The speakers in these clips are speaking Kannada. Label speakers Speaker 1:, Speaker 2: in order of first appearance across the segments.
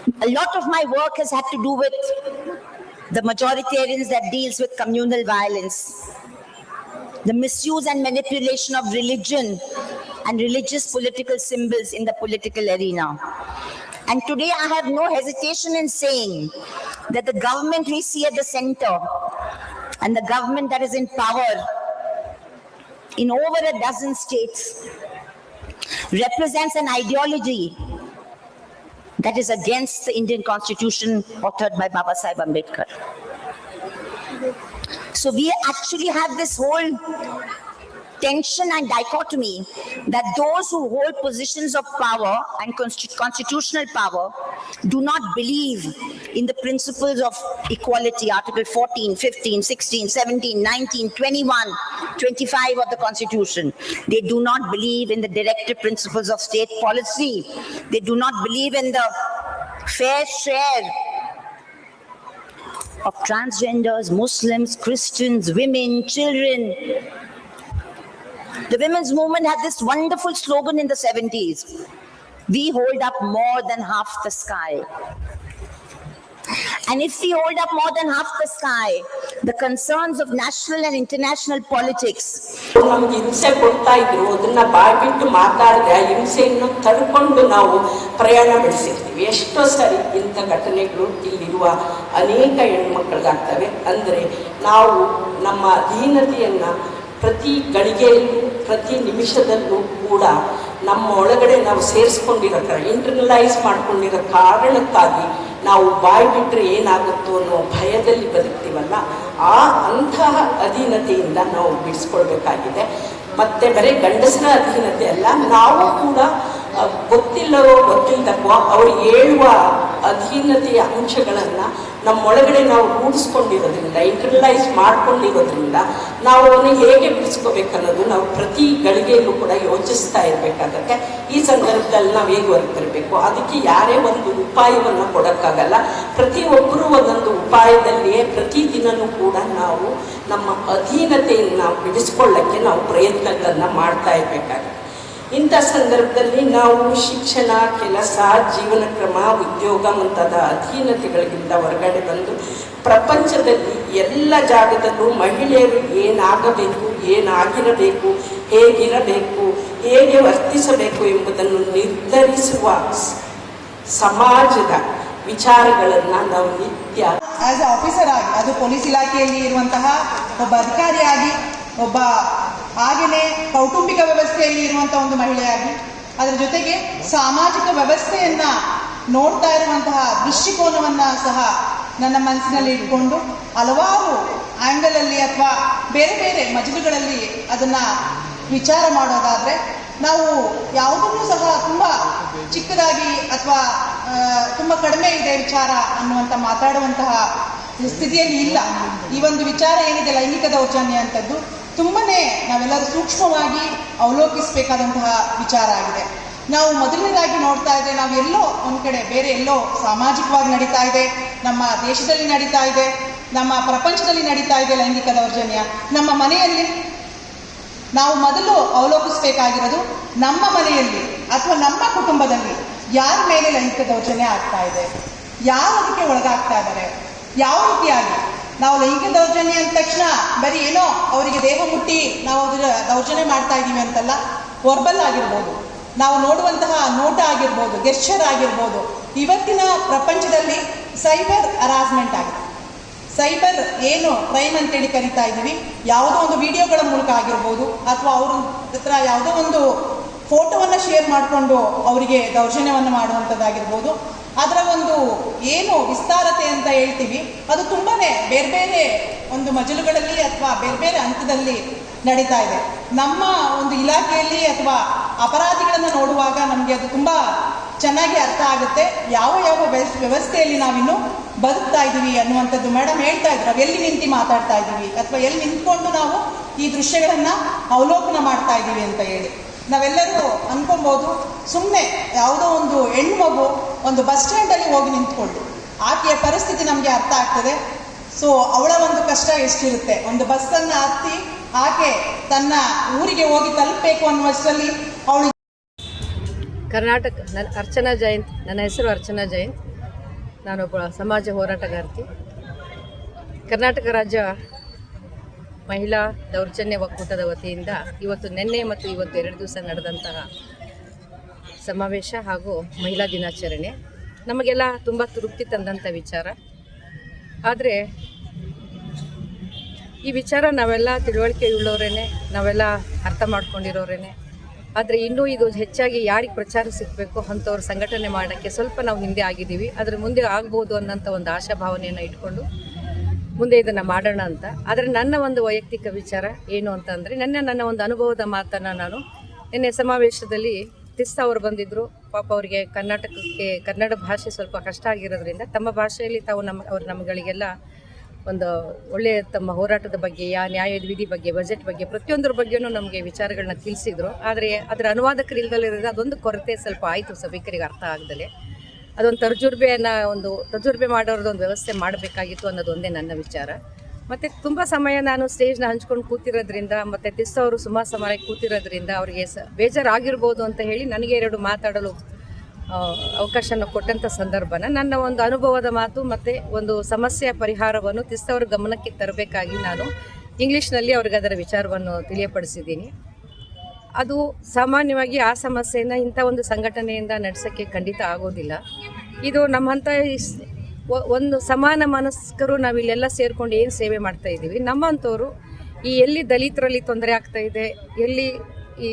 Speaker 1: A lot of my work has had to do with the majoritarians that deals with communal violence, the misuse and manipulation of religion and religious political symbols in the political arena. And today I have no hesitation in saying that the government we see at the center and the government that is in power in over a dozen states represents an ideology that is against the Indian Constitution authored by Baba Sahib Ambedkar. So we actually have this whole tension and dichotomy that those who hold positions of power and constitutional power do not believe in the principles of equality, Article 14, 15, 16, 17, 19, 21, 25 of the Constitution. They do not believe in the directive principles of state policy. They do not believe in the fair share of transgenders, Muslims, Christians, women, children. The women's movement had this wonderful slogan in the 70s. We hold up more than half the sky. And if we hold up more than half the sky, the concerns of national and international politics.
Speaker 2: ನಮ್ಗೆ ಹಿಂಸೆ ಕೊಡ್ತಾ ಇದ್ರು, ಅದನ್ನ ಬಾಯ್ಬಿಟ್ಟು ಮಾತಾಡದೆ ಆ ಹಿಂಸೆಯನ್ನು ತಡ್ಕೊಂಡು ನಾವು ಪ್ರಯಾಣ ಬೆಳೆಸಿರ್ತೀವಿ. ಎಷ್ಟೋ ಸರಿ ಇಂಥ ಘಟನೆಗಳು ಇಲ್ಲಿರುವ ಅನೇಕ ಹೆಣ್ಮಕ್ಳಿಗಾಗ್ತವೆ. ಅಂದರೆ ನಾವು ನಮ್ಮ ಅಧೀನತೆಯನ್ನ ಪ್ರತಿ ಗಳಿಗೆಯಲ್ಲೂ ಪ್ರತಿ ನಿಮಿಷದಲ್ಲೂ ಕೂಡ ನಮ್ಮ ಒಳಗಡೆ ನಾವು ಸೇರಿಸ್ಕೊಂಡಿರೋ ಇಂಟರ್ನಲೈಸ್ ಮಾಡ್ಕೊಂಡಿರೋ ಕಾರಣಕ್ಕಾಗಿ ನಾವು ಬಾಯಿ ಬಿಟ್ಟರೆ ಏನಾಗುತ್ತೋ ಅನ್ನೋ ಭಯದಲ್ಲಿ ಬದುಕ್ತೀವಲ್ಲ, ಅಂತಹ ಅಧೀನತೆಯಿಂದ ನಾವು ಬಿಡಿಸ್ಕೊಳ್ಬೇಕಾಗಿದೆ. ಮತ್ತು ಬರೀ ಗಂಡಸರ ಅಧೀನತೆ ಅಲ್ಲ, ನಾವು ಕೂಡ ಗೊತ್ತಿಲ್ಲವೋ ಗೊತ್ತಿಲ್ಲದಕ್ಕೋ ಅವ್ರು ಹೇಳುವ ಅಧೀನತೆಯ ಅಂಶಗಳನ್ನು ನಮ್ಮೊಳಗಡೆ ನಾವು ರೂಢಿಸ್ಕೊಂಡಿರೋದ್ರಿಂದ, ಇಂಟರ್ನಲೈಸ್ ಮಾಡ್ಕೊಂಡಿರೋದ್ರಿಂದ ನಾವು ಅವನ್ನ ಹೇಗೆ ಬಿಡಿಸ್ಕೋಬೇಕನ್ನೋದು ನಾವು ಪ್ರತಿ ಗಳಿಗೆಯಲ್ಲೂ ಕೂಡ ಯೋಚಿಸ್ತಾ ಇರಬೇಕಾಗತ್ತೆ. ಈ ಸಂದರ್ಭದಲ್ಲಿ ನಾವು ಹೇಗೆ ಹೊರಬರಬೇಕು, ಅದಕ್ಕೆ ಯಾರೇ ಒಂದು ಉಪಾಯವನ್ನು ಕೊಡೋಕ್ಕಾಗಲ್ಲ. ಪ್ರತಿಯೊಬ್ಬರೂ ಒಂದೊಂದು ಉಪಾಯದಲ್ಲಿಯೇ ಪ್ರತಿದಿನವೂ ಕೂಡ ನಾವು ನಮ್ಮ ಅಧೀನತೆಯನ್ನು ಬಿಡಿಸ್ಕೊಳ್ಳೋಕ್ಕೆ ನಾವು ಪ್ರಯತ್ನಗಳನ್ನು ಮಾಡ್ತಾ ಇರಬೇಕಾಗುತ್ತೆ. ಇಂಥ ಸಂದರ್ಭದಲ್ಲಿ ನಾವು ಶಿಕ್ಷಣ, ಕೆಲಸ, ಜೀವನ ಕ್ರಮ, ಉದ್ಯೋಗ ಮುಂತಾದ ಅಧೀನತೆಗಳಿಂದ ಹೊರಗಡೆ ಬಂದು ಪ್ರಪಂಚದಲ್ಲಿ ಎಲ್ಲ ಜಾಗದಲ್ಲೂ ಮಹಿಳೆಯರು ಏನಾಗಬೇಕು, ಏನಾಗಿರಬೇಕು, ಹೇಗಿರಬೇಕು, ಹೇಗೆ ವರ್ತಿಸಬೇಕು ಎಂಬುದನ್ನು ನಿರ್ಧರಿಸುವ ಸಮಾಜದ ವಿಚಾರಗಳನ್ನು ನಾವು ನಿತ್ಯ
Speaker 3: ಆಸ್ ಎ ಆಫೀಸರ್ ಆಗಿ, ಅದು ಪೊಲೀಸ್ ಇಲಾಖೆಯಲ್ಲಿ ಇರುವಂತಹ ಒಬ್ಬ ಅಧಿಕಾರಿಯಾಗಿ, ಒಬ್ಬ ಹಾಗೆಯೇ ಕೌಟುಂಬಿಕ ವ್ಯವಸ್ಥೆಯಲ್ಲಿ ಇರುವಂಥ ಒಂದು ಮಹಿಳೆಯಾಗಿ, ಅದರ ಜೊತೆಗೆ ಸಾಮಾಜಿಕ ವ್ಯವಸ್ಥೆಯನ್ನು ನೋಡ್ತಾ ಇರುವಂತಹ ದೃಷ್ಟಿಕೋನವನ್ನು ಸಹ ನನ್ನ ಮನಸ್ಸಿನಲ್ಲಿ ಇಟ್ಕೊಂಡು ಹಲವಾರು ಆ್ಯಂಗಲಲ್ಲಿ ಅಥವಾ ಬೇರೆ ಬೇರೆ ಮಜಲುಗಳಲ್ಲಿ ಅದನ್ನು ವಿಚಾರ ಮಾಡೋದಾದರೆ ನಾವು ಯಾವುದನ್ನೂ ಸಹ ತುಂಬ ಚಿಕ್ಕದಾಗಿ ಅಥವಾ ತುಂಬ ಕಡಿಮೆ ಇದೆ ವಿಚಾರ ಅನ್ನುವಂಥ ಮಾತಾಡುವಂತಹ ಸ್ಥಿತಿಯಲ್ಲಿ ಇಲ್ಲ. ಈ ಒಂದು ವಿಚಾರ ಏನಿದೆ ಲೈಂಗಿಕ ದೌರ್ಜನ್ಯ ಅಂತದ್ದು ತುಂಬನೇ ನಾವೆಲ್ಲರೂ ಸೂಕ್ಷ್ಮವಾಗಿ ಅವಲೋಕಿಸಬೇಕಾದಂತಹ ವಿಚಾರ ಆಗಿದೆ. ನಾವು ಮೊದಲನೇದಾಗಿ ನೋಡ್ತಾ ಇದ್ರೆ ನಾವು ಎಲ್ಲೋ ಒಂದು ಕಡೆ ಬೇರೆ ಎಲ್ಲೋ ಸಾಮಾಜಿಕವಾಗಿ ನಡೀತಾ ಇದೆ, ನಮ್ಮ ದೇಶದಲ್ಲಿ ನಡೀತಾ ಇದೆ, ನಮ್ಮ ಪ್ರಪಂಚದಲ್ಲಿ ನಡೀತಾ ಇದೆ ಲೈಂಗಿಕ ದೌರ್ಜನ್ಯ. ನಮ್ಮ ಮನೆಯಲ್ಲಿ ನಾವು ಮೊದಲು ಅವಲೋಕಿಸಬೇಕಾಗಿರೋದು ನಮ್ಮ ಮನೆಯಲ್ಲಿ ಅಥವಾ ನಮ್ಮ ಕುಟುಂಬದಲ್ಲಿ ಯಾರ ಮೇಲೆ ಲೈಂಗಿಕ ದೌರ್ಜನ್ಯ ಆಗ್ತಾ ಇದೆ, ಯಾರು ಅದಕ್ಕೆ ಒಳಗಾಗ್ತಾ ಇದ್ದಾರೆ, ಯಾವ ರೀತಿಯಾಗಿ. ನಾವು ಲೈಂಗಿಕ ದೌರ್ಜನ್ಯ ಅಂದ ತಕ್ಷಣ ಬರೀ ಏನೋ ಅವರಿಗೆ ದೇಹ ಮುಟ್ಟಿ ನಾವು ಅದರ ದೌರ್ಜನ್ಯ ಮಾಡ್ತಾ ಇದ್ದೀವಿ ಅಂತಲ್ಲ, ವರ್ಬಲ್ ಆಗಿರ್ಬೋದು, ನಾವು ನೋಡುವಂತಹ ನೋಟ ಆಗಿರ್ಬೋದು, ಗೆಸ್ಚರ್ ಆಗಿರ್ಬೋದು. ಇವತ್ತಿನ ಪ್ರಪಂಚದಲ್ಲಿ ಸೈಬರ್ ಹರಾಸ್ಮೆಂಟ್ ಆಗಿದೆ. ಸೈಬರ್ ಏನು ಕ್ರೈಮ್ ಅಂತೇಳಿ ಕರಿತಾ ಇದ್ದೀವಿ, ಯಾವುದೋ ಒಂದು ವಿಡಿಯೋಗಳ ಮೂಲಕ ಆಗಿರ್ಬೋದು ಅಥವಾ ಅವ್ರ ಹತ್ರ ಯಾವುದೋ ಒಂದು ಫೋಟೋವನ್ನು ಶೇರ್ ಮಾಡಿಕೊಂಡು ಅವರಿಗೆ ದೌರ್ಜನ್ಯವನ್ನು ಮಾಡುವಂಥದ್ದಾಗಿರ್ಬೋದು. ಅದರ ಒಂದು ಏನು ವಿಸ್ತಾರತೆ ಅಂತ ಹೇಳ್ತೀವಿ, ಅದು ತುಂಬಾ ಬೇರೆ ಬೇರೆ ಒಂದು ಮಜಲುಗಳಲ್ಲಿ ಅಥವಾ ಬೇರೆ ಬೇರೆ ಹಂತದಲ್ಲಿ ನಡೀತಾ ಇದೆ. ನಮ್ಮ ಒಂದು ಇಲಾಖೆಯಲ್ಲಿ ಅಥವಾ ಅಪರಾಧಿಗಳನ್ನು ನೋಡುವಾಗ ನಮಗೆ ಅದು ತುಂಬ ಚೆನ್ನಾಗಿ ಅರ್ಥ ಆಗುತ್ತೆ, ಯಾವ ಯಾವ ವ್ಯವಸ್ಥೆಯಲ್ಲಿ ನಾವಿನ್ನು ಬದುಕ್ತಾ ಇದ್ದೀವಿ ಅನ್ನುವಂಥದ್ದು. ಮೇಡಮ್ ಹೇಳ್ತಾ ಇದ್ರು, ನಾವು ಎಲ್ಲಿ ನಿಂತು ಮಾತಾಡ್ತಾ ಇದ್ದೀವಿ ಅಥವಾ ಎಲ್ಲಿ ನಿಂತ್ಕೊಂಡು ನಾವು ಈ ದೃಶ್ಯಗಳನ್ನು ಅವಲೋಕನ ಮಾಡ್ತಾ ಇದ್ದೀವಿ ಅಂತ ಹೇಳಿ. ನಾವೆಲ್ಲರೂ ಅನ್ಕೊಬೋದು, ಸುಮ್ಮನೆ ಯಾವುದೋ ಒಂದು ಹೆಣ್ಣು ಮಗು ಒಂದು ಬಸ್ ಸ್ಟ್ಯಾಂಡಲ್ಲಿ ಹೋಗಿ ನಿಂತ್ಕೊಂಡು ಆಕೆಯ ಪರಿಸ್ಥಿತಿ ನಮಗೆ ಅರ್ಥ ಆಗ್ತದೆ. ಸೊ ಅವಳ ಒಂದು ಕಷ್ಟ ಎಷ್ಟಿರುತ್ತೆ, ಒಂದು ಬಸ್ಸನ್ನು ಹತ್ತಿ ಆಕೆ ತನ್ನ ಊರಿಗೆ ಹೋಗಿ ತಲುಪಬೇಕು ಅನ್ನುವಷ್ಟರಲ್ಲಿ ಅವಳು.
Speaker 4: ಕರ್ನಾಟಕ, ಅರ್ಚನಾ ಜಯಂತ್, ನನ್ನ ಹೆಸರು ಅರ್ಚನಾ ಜಯಂತ್. ನಾನೊಬ್ಬ ಸಮಾಜ ಹೋರಾಟಗಾರ್ತಿ. ಕರ್ನಾಟಕ ರಾಜ್ಯ ಮಹಿಳಾ ದೌರ್ಜನ್ಯ ಒಕ್ಕೂಟದ ವತಿಯಿಂದ ಇವತ್ತು ನಿನ್ನೆ ಮತ್ತು ಇವತ್ತು 2 ದಿವಸ ನಡೆದಂತಹ ಸಮಾವೇಶ ಹಾಗೂ ಮಹಿಳಾ ದಿನಾಚರಣೆ ನಮಗೆಲ್ಲ ತುಂಬ ತೃಪ್ತಿ ತಂದಂಥ ವಿಚಾರ. ಆದರೆ ಈ ವಿಚಾರ ನಾವೆಲ್ಲ ತಿಳುವಳಿಕೆಯುಳ್ಳವರೇನೆ, ನಾವೆಲ್ಲ ಅರ್ಥ ಮಾಡ್ಕೊಂಡಿರೋರೇನೆ. ಆದರೆ ಇನ್ನೂ ಇದು ಹೆಚ್ಚಾಗಿ ಯಾರಿಗೆ ಪ್ರಚಾರ ಸಿಗಬೇಕು ಅಂಥವ್ರು ಸಂಘಟನೆ ಮಾಡೋಕ್ಕೆ ಸ್ವಲ್ಪ ನಾವು ಹಿಂದೆ ಆಗಿದ್ದೀವಿ. ಅದರ ಮುಂದೆ ಆಗ್ಬೋದು ಅನ್ನೋಂಥ ಒಂದು ಆಶಾಭಾವನೆಯನ್ನು ಇಟ್ಕೊಂಡು ಮುಂದೆ ಇದನ್ನು ಮಾಡೋಣ ಅಂತ. ಆದರೆ ನನ್ನ ಒಂದು ವೈಯಕ್ತಿಕ ವಿಚಾರ ಏನು ಅಂತಂದರೆ, ನನ್ನ ಒಂದು ಅನುಭವದ ಮಾತನ್ನು ನಾನು ನಿನ್ನೆ ಸಮಾವೇಶದಲ್ಲಿ ತಿಸ್ತಾ ಅವರು ಬಂದಿದ್ದರು. ಪಾಪ ಅವರಿಗೆ ಕರ್ನಾಟಕಕ್ಕೆ ಕನ್ನಡ ಭಾಷೆ ಸ್ವಲ್ಪ ಕಷ್ಟ ಆಗಿರೋದ್ರಿಂದ ತಮ್ಮ ಭಾಷೆಯಲ್ಲಿ ತಾವು ಅವ್ರು ನಮ್ಮಗಳಿಗೆಲ್ಲ ಒಂದು ಒಳ್ಳೆಯ ತಮ್ಮ ಹೋರಾಟದ ಬಗ್ಗೆ, ನ್ಯಾಯ ವಿಧಿ ಬಗ್ಗೆ, ಬಜೆಟ್ ಬಗ್ಗೆ, ಪ್ರತಿಯೊಂದರ ಬಗ್ಗೆಯೂ ನಮಗೆ ವಿಚಾರಗಳನ್ನ ತಿಳಿಸಿದರು. ಆದರೆ ಅದರ ಅನುವಾದಕರು ಇಲ್ದಲ್ಲಿರೋದು ಅದೊಂದು ಕೊರತೆ ಸ್ವಲ್ಪ ಆಯಿತು, ಸಭಿಕರಿಗೆ ಅರ್ಥ ಆಗದಲ್ಲೇ. ಅದೊಂದು ತರ್ಜುರ್ಬೆ ಮಾಡೋರದ್ದು ಒಂದು ವ್ಯವಸ್ಥೆ ಮಾಡಬೇಕಾಗಿತ್ತು ಅನ್ನೋದು ಒಂದೇ ನನ್ನ ವಿಚಾರ. ಮತ್ತು ತುಂಬ ಸಮಯ ನಾನು ಸ್ಟೇಜ್ನ ಹಂಚ್ಕೊಂಡು ಕೂತಿರೋದ್ರಿಂದ ಮತ್ತು ತಿಸ್ಸವರು ಸುಮಾರು ಸಮಯ ಕೂತಿರೋದ್ರಿಂದ ಅವರಿಗೆ ಬೇಜಾರಾಗಿರ್ಬೋದು ಅಂತ ಹೇಳಿ ನನಗೆ 2 ಮಾತಾಡಲು ಅವಕಾಶನ ಕೊಟ್ಟಂಥ ಸಂದರ್ಭನ ನನ್ನ ಒಂದು ಅನುಭವದ ಮಾತು ಮತ್ತು ಒಂದು ಸಮಸ್ಯೆಯ ಪರಿಹಾರವನ್ನು ತಿಸ್ತವರ ಗಮನಕ್ಕೆ ತರಬೇಕಾಗಿ ನಾನು ಇಂಗ್ಲೀಷ್ನಲ್ಲಿ ಅವ್ರಿಗೆ ಅದರ ವಿಚಾರವನ್ನು ತಿಳಿಯಪಡಿಸಿದ್ದೀನಿ. ಅದು ಸಾಮಾನ್ಯವಾಗಿ ಆ ಸಮಸ್ಯೆಯನ್ನು ಇಂಥ ಒಂದು ಸಂಘಟನೆಯಿಂದ ನಡೆಸೋಕ್ಕೆ ಖಂಡಿತ ಆಗೋದಿಲ್ಲ. ಇದು ನಮ್ಮಂಥ ಒಂದು ಸಮಾನ ಮನಸ್ಕರು ನಾವಿಲ್ಲೆಲ್ಲ ಸೇರ್ಕೊಂಡು ಏನು ಸೇವೆ ಮಾಡ್ತಾ ಇದ್ದೀವಿ, ನಮ್ಮಂಥವ್ರು ಎಲ್ಲಿ ದಲಿತರಲ್ಲಿ ತೊಂದರೆ ಆಗ್ತಾ ಇದೆ, ಎಲ್ಲಿ ಈ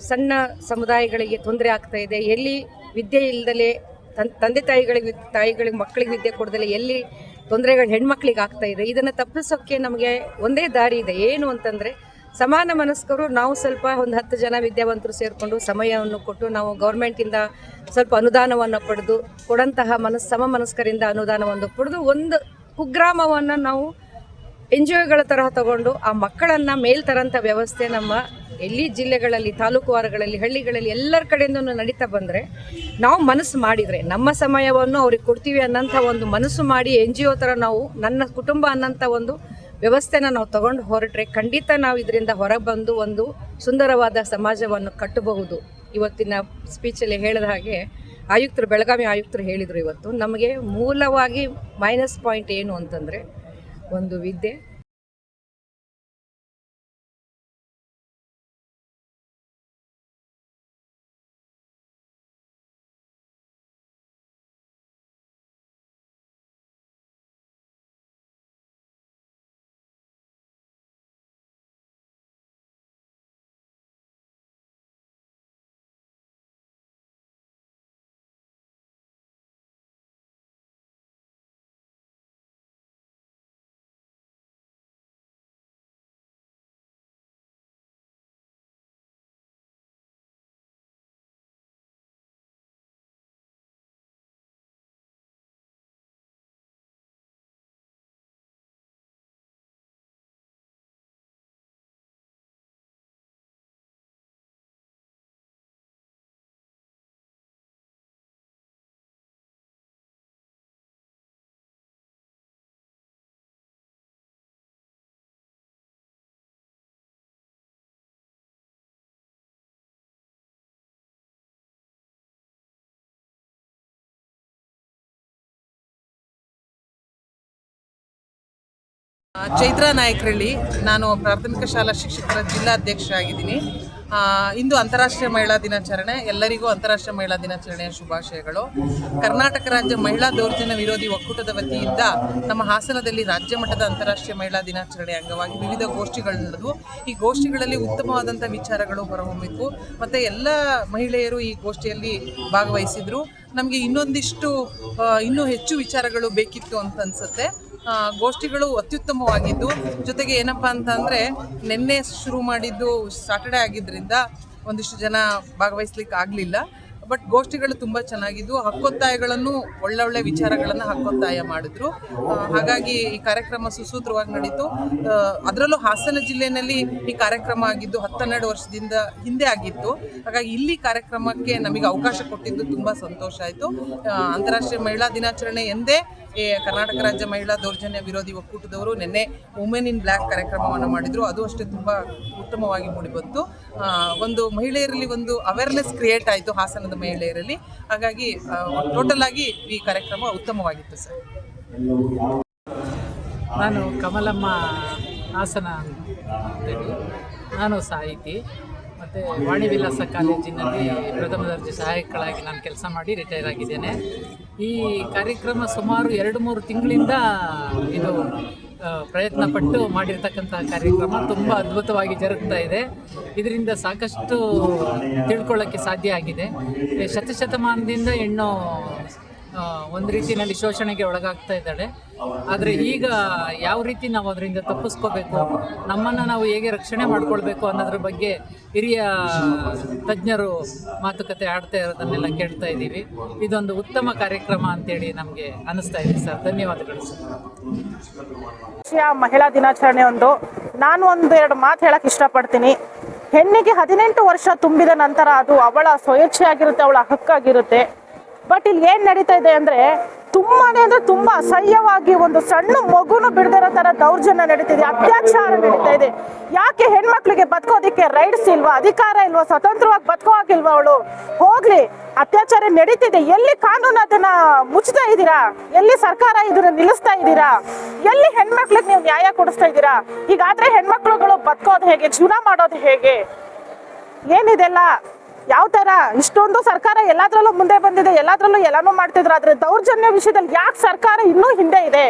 Speaker 4: ಸಣ್ಣ ಸಮುದಾಯಗಳಿಗೆ ತೊಂದರೆ ಆಗ್ತಾ ಇದೆ, ಎಲ್ಲಿ ವಿದ್ಯೆ ಇಲ್ಲದಲೇ ತಂದೆ ತಾಯಿಗಳಿಗೆ ಮಕ್ಕಳಿಗೆ ವಿದ್ಯೆ ಕೊಡದಲೆ ಎಲ್ಲಿ ತೊಂದರೆಗಳು ಹೆಣ್ಮಕ್ಳಿಗೆ ಆಗ್ತಾ ಇದೆ, ಇದನ್ನು ತಪ್ಪಿಸೋಕ್ಕೆ ನಮಗೆ ಒಂದೇ ದಾರಿ ಇದೆ. ಏನು ಅಂತಂದರೆ, ಸಮಾನ ಮನಸ್ಕರು ನಾವು ಸ್ವಲ್ಪ ಒಂದು 10 ಜನ ವಿದ್ಯಾವಂತರು ಸೇರಿಕೊಂಡು ಸಮಯವನ್ನು ಕೊಟ್ಟು ನಾವು ಗೌರ್ಮೆಂಟಿಂದ ಸ್ವಲ್ಪ ಅನುದಾನವನ್ನು ಪಡೆದು ಕೊಡಂತಹ ಸಮ ಮನಸ್ಕರಿಂದ ಅನುದಾನವನ್ನು ಪಡೆದು ಒಂದು ಕುಗ್ರಾಮವನ್ನು ನಾವು NGOಗಳ ತರಹ ತಗೊಂಡು ಆ ಮಕ್ಕಳನ್ನು ಮೇಲ್ತರಂಥ ವ್ಯವಸ್ಥೆ ನಮ್ಮ ಎಲ್ಲಿ ಜಿಲ್ಲೆಗಳಲ್ಲಿ, ತಾಲೂಕು ವಾರಗಳಲ್ಲಿ, ಹಳ್ಳಿಗಳಲ್ಲಿ ಎಲ್ಲರ ಕಡೆಯಿಂದ ನಡೀತಾ ಬಂದರೆ, ನಾವು ಮನಸ್ಸು ಮಾಡಿದರೆ ನಮ್ಮ ಸಮಯವನ್ನು ಅವ್ರಿಗೆ ಕೊಡ್ತೀವಿ ಅನ್ನೋಂಥ ಒಂದು ಮನಸ್ಸು ಮಾಡಿ NGO ಥರ ನಾವು ನನ್ನ ಕುಟುಂಬ ಅನ್ನೋಂಥ ಒಂದು ವ್ಯವಸ್ಥೆನ ನಾವು ತಗೊಂಡು ಹೊರಟ್ರೆ ಖಂಡಿತ ನಾವು ಇದರಿಂದ ಹೊರಗೆ ಬಂದು ಒಂದು ಸುಂದರವಾದ ಸಮಾಜವನ್ನು ಕಟ್ಟಬಹುದು. ಇವತ್ತಿನ ಸ್ಪೀಚಲ್ಲಿ ಹೇಳಿದ ಹಾಗೆ ಬೆಳಗಾವಿ ಆಯುಕ್ತರು ಹೇಳಿದರು, ಇವತ್ತು ನಮಗೆ ಮೂಲವಾಗಿ ಮೈನಸ್ ಪಾಯಿಂಟ್ ಏನು ಅಂತಂದರೆ ಒಂದು ವಿದ್ಯೆ,
Speaker 5: ಚೈತ್ರ ನಾಯಕರಳ್ಳಿ. ನಾನು ಪ್ರಾಥಮಿಕ ಶಾಲಾ ಶಿಕ್ಷಕರ ಜಿಲ್ಲಾಧ್ಯಕ್ಷರಾಗಿದ್ದೀನಿ. ಇಂದು ಅಂತಾರಾಷ್ಟ್ರೀಯ ಮಹಿಳಾ ದಿನಾಚರಣೆ. ಎಲ್ಲರಿಗೂ ಅಂತಾರಾಷ್ಟ್ರೀಯ ಮಹಿಳಾ ದಿನಾಚರಣೆಯ ಶುಭಾಶಯಗಳು. ಕರ್ನಾಟಕ ರಾಜ್ಯ ಮಹಿಳಾ ದೌರ್ಜನ್ಯ ವಿರೋಧಿ ಒಕ್ಕೂಟದ ವತಿಯಿಂದ ನಮ್ಮ ಹಾಸನದಲ್ಲಿ ರಾಜ್ಯ ಮಟ್ಟದ ಅಂತಾರಾಷ್ಟ್ರೀಯ ಮಹಿಳಾ ದಿನಾಚರಣೆ ಅಂಗವಾಗಿ ವಿವಿಧ ಗೋಷ್ಠಿಗಳು ನಡೆದವು. ಈ ಗೋಷ್ಠಿಗಳಲ್ಲಿ ಉತ್ತಮವಾದಂಥ ವಿಚಾರಗಳು ಹೊರಹೊಮ್ಮಿತು ಮತ್ತು ಎಲ್ಲ ಮಹಿಳೆಯರು ಈ ಗೋಷ್ಠಿಯಲ್ಲಿ ಭಾಗವಹಿಸಿದರು. ನಮಗೆ ಇನ್ನೂ ಹೆಚ್ಚು ವಿಚಾರಗಳು ಬೇಕಿತ್ತು ಅಂತ ಅನಿಸುತ್ತೆ. ಗೋಷ್ಠಿಗಳು ಅತ್ಯುತ್ತಮವಾಗಿದ್ದು, ಜೊತೆಗೆ ಏನಪ್ಪ ಅಂತಂದರೆ ನಿನ್ನೆ ಶುರು ಮಾಡಿದ್ದು ಸಾಟರ್ಡೆ ಆಗಿದ್ದರಿಂದ ಒಂದಿಷ್ಟು ಜನ ಭಾಗವಹಿಸ್ಲಿಕ್ಕೆ ಆಗಲಿಲ್ಲ. ಬಟ್ ಗೋಷ್ಠಿಗಳು ತುಂಬ ಚೆನ್ನಾಗಿದ್ದು, ಹಕ್ಕೊತ್ತಾಯಗಳನ್ನು ಒಳ್ಳೊಳ್ಳೆ ವಿಚಾರಗಳನ್ನು ಹಕ್ಕೊತ್ತಾಯ ಮಾಡಿದ್ರು. ಹಾಗಾಗಿ ಈ ಕಾರ್ಯಕ್ರಮ ಸುಸೂತ್ರವಾಗಿ ನಡೀತು. ಅದರಲ್ಲೂ ಹಾಸನ ಜಿಲ್ಲೆಯಲ್ಲಿ ಈ ಕಾರ್ಯಕ್ರಮ ಆಗಿದ್ದು 10-12 ವರ್ಷದಿಂದ ಹಿಂದೆ ಆಗಿತ್ತು. ಹಾಗಾಗಿ ಇಲ್ಲಿ ಕಾರ್ಯಕ್ರಮಕ್ಕೆ ನಮಗೆ ಅವಕಾಶ ಕೊಟ್ಟಿದ್ದು ತುಂಬ ಸಂತೋಷ ಆಯಿತು. ಅಂತಾರಾಷ್ಟ್ರೀಯ ಮಹಿಳಾ ದಿನಾಚರಣೆ ಎಂದೇ ಕರ್ನಾಟಕ ರಾಜ್ಯ ಮಹಿಳಾ ದೌರ್ಜನ್ಯ ವಿರೋಧಿ ಒಕ್ಕೂಟದವರು ನಿನ್ನೆ ವುಮೆನ್ ಇನ್ ಬ್ಲ್ಯಾಕ್ ಕಾರ್ಯಕ್ರಮವನ್ನು ಮಾಡಿದರು. ಅದು ಅಷ್ಟೇ ತುಂಬ ಉತ್ತಮವಾಗಿ ಮೂಡಿಬಂತು. ಒಂದು ಮಹಿಳೆಯರಲ್ಲಿ ಒಂದು ಅವೇರ್ನೆಸ್ ಕ್ರಿಯೇಟ್ ಆಯಿತು ಹಾಸನದ ಮಹಿಳೆಯರಲ್ಲಿ. ಹಾಗಾಗಿ ಟೋಟಲ್ ಆಗಿ ಈ ಕಾರ್ಯಕ್ರಮ ಉತ್ತಮವಾಗಿತ್ತು ಸರ್.
Speaker 6: ನಾನು ಕಮಲಮ್ಮ ಹಾಸನ ಅಂತೇಳಿ, ನಾನು ಸಾಹಿತಿ ಮತ್ತು ವಾಣಿ ವಿಲಾಸ ಕಾಲೇಜಿನಲ್ಲಿ ಪ್ರಥಮ ದರ್ಜೆ ಸಹಾಯಕಳಾಗಿ ನಾನು ಕೆಲಸ ಮಾಡಿ ರಿಟೈರ್ ಆಗಿದ್ದೇನೆ. ಈ ಕಾರ್ಯಕ್ರಮ ಸುಮಾರು 2-3 ತಿಂಗಳಿಂದ ಇದು ಪ್ರಯತ್ನ ಪಟ್ಟು ಮಾಡಿರ್ತಕ್ಕಂಥ ಕಾರ್ಯಕ್ರಮ ತುಂಬ ಅದ್ಭುತವಾಗಿ ಜರುಗ್ತಾ ಇದೆ. ಇದರಿಂದ ಸಾಕಷ್ಟು ತಿಳ್ಕೊಳ್ಳೋಕ್ಕೆ ಸಾಧ್ಯ ಆಗಿದೆ. ಶತಶತಮಾನದಿಂದ ಹೆಣ್ಣು ಒಂದು ರೀತಿಯಲ್ಲಿ ಶೋಷಣೆಗೆ ಒಳಗಾಗ್ತಾ ಇದ್ದಾಳೆ. ಆದರೆ ಈಗ ಯಾವ ರೀತಿ ನಾವು ಅದರಿಂದ ತಪ್ಪಿಸ್ಕೋಬೇಕು, ನಮ್ಮನ್ನು ನಾವು ಹೇಗೆ ರಕ್ಷಣೆ ಮಾಡ್ಕೊಳ್ಬೇಕು ಅನ್ನೋದ್ರ ಬಗ್ಗೆ ಹಿರಿಯ ತಜ್ಞರು ಮಾತುಕತೆ ಆಡ್ತಾ ಇರೋದನ್ನೆಲ್ಲ ಕೇಳ್ತಾ ಇದ್ದೀವಿ. ಇದೊಂದು ಉತ್ತಮ ಕಾರ್ಯಕ್ರಮ ಅಂತೇಳಿ ನಮಗೆ ಅನ್ನಿಸ್ತಾ ಇದೆ ಸರ್. ಧನ್ಯವಾದಗಳು
Speaker 7: ಸರ್. ಮಹಿಳಾ ದಿನಾಚರಣೆ ನಾನು 1-2 ಮಾತು ಹೇಳಕ್ಕೆ ಇಷ್ಟಪಡ್ತೀನಿ. ಹೆಣ್ಣಿಗೆ 18 ವರ್ಷ ತುಂಬಿದ ನಂತರ ಅದು ಅವಳ ಸ್ವಇಚ್ಛೆಯಾಗಿರುತ್ತೆ, ಅವಳ ಹಕ್ಕಾಗಿರುತ್ತೆ. ಬಟ್ ಇಲ್ಲಿ ಏನು ನಡೀತಾ ಇದೆ ಅಂದರೆ ತುಂಬಾ ಅಸಹ್ಯವಾಗಿ ಒಂದು ಸಣ್ಣ ಮಗುನು ಬಿಡದಿರೋ ಥರ ದೌರ್ಜನ್ಯ ನಡೀತಿದೆ, ಅತ್ಯಾಚಾರ ನಡೀತಾ ಇದೆ. ಯಾಕೆ ಹೆಣ್ಮಕ್ಳಿಗೆ ಬದುಕೋದಕ್ಕೆ ರೈಟ್ಸ್ ಇಲ್ವಾ, ಅಧಿಕಾರ ಇಲ್ವಾ, ಸ್ವತಂತ್ರವಾಗಿ ಬದುಕೋವಾಗಿಲ್ವಾ? ಅವಳು ಹೋಗ್ಲಿ, ಅತ್ಯಾಚಾರ ನಡೀತಿದೆ. ಎಲ್ಲಿ ಕಾನೂನು ಅದನ್ನ ಮುಚ್ತಾ ಇದ್ದೀರಾ? ಎಲ್ಲಿ ಸರ್ಕಾರ ಇದನ್ನ ನಿಲ್ಲಿಸ್ತಾ ಇದ್ದೀರಾ? ಎಲ್ಲಿ ಹೆಣ್ಮಕ್ಳಿಗೆ ನೀವು ನ್ಯಾಯ ಕೊಡಿಸ್ತಾ ಇದ್ದೀರಾ? ಹೀಗಾದ್ರೆ ಹೆಣ್ಮಕ್ಳುಗಳು ಬದುಕೋದು ಹೇಗೆ, ಜೀವನ ಮಾಡೋದು ಹೇಗೆ? ಏನಿದೆಲ್ಲ ಯಾವ ತರ? ಇಷ್ಟೊಂದು ಸರ್ಕಾರ ಎಲ್ಲಾದ್ರಲ್ಲೂ ಮುಂದೆ ಬಂದಿದೆ, ಎಲ್ಲಾದ್ರಲ್ಲೂ ಎಲ್ಲಾನು ಮಾಡ್ತಿದ್ರು. ಆದ್ರೆ ದೌರ್ಜನ್ಯ ವಿಷಯದಲ್ಲಿ ಯಾಕೆ ಸರ್ಕಾರ ಇನ್ನೂ ಹಿಂದೆ ಇದೆ?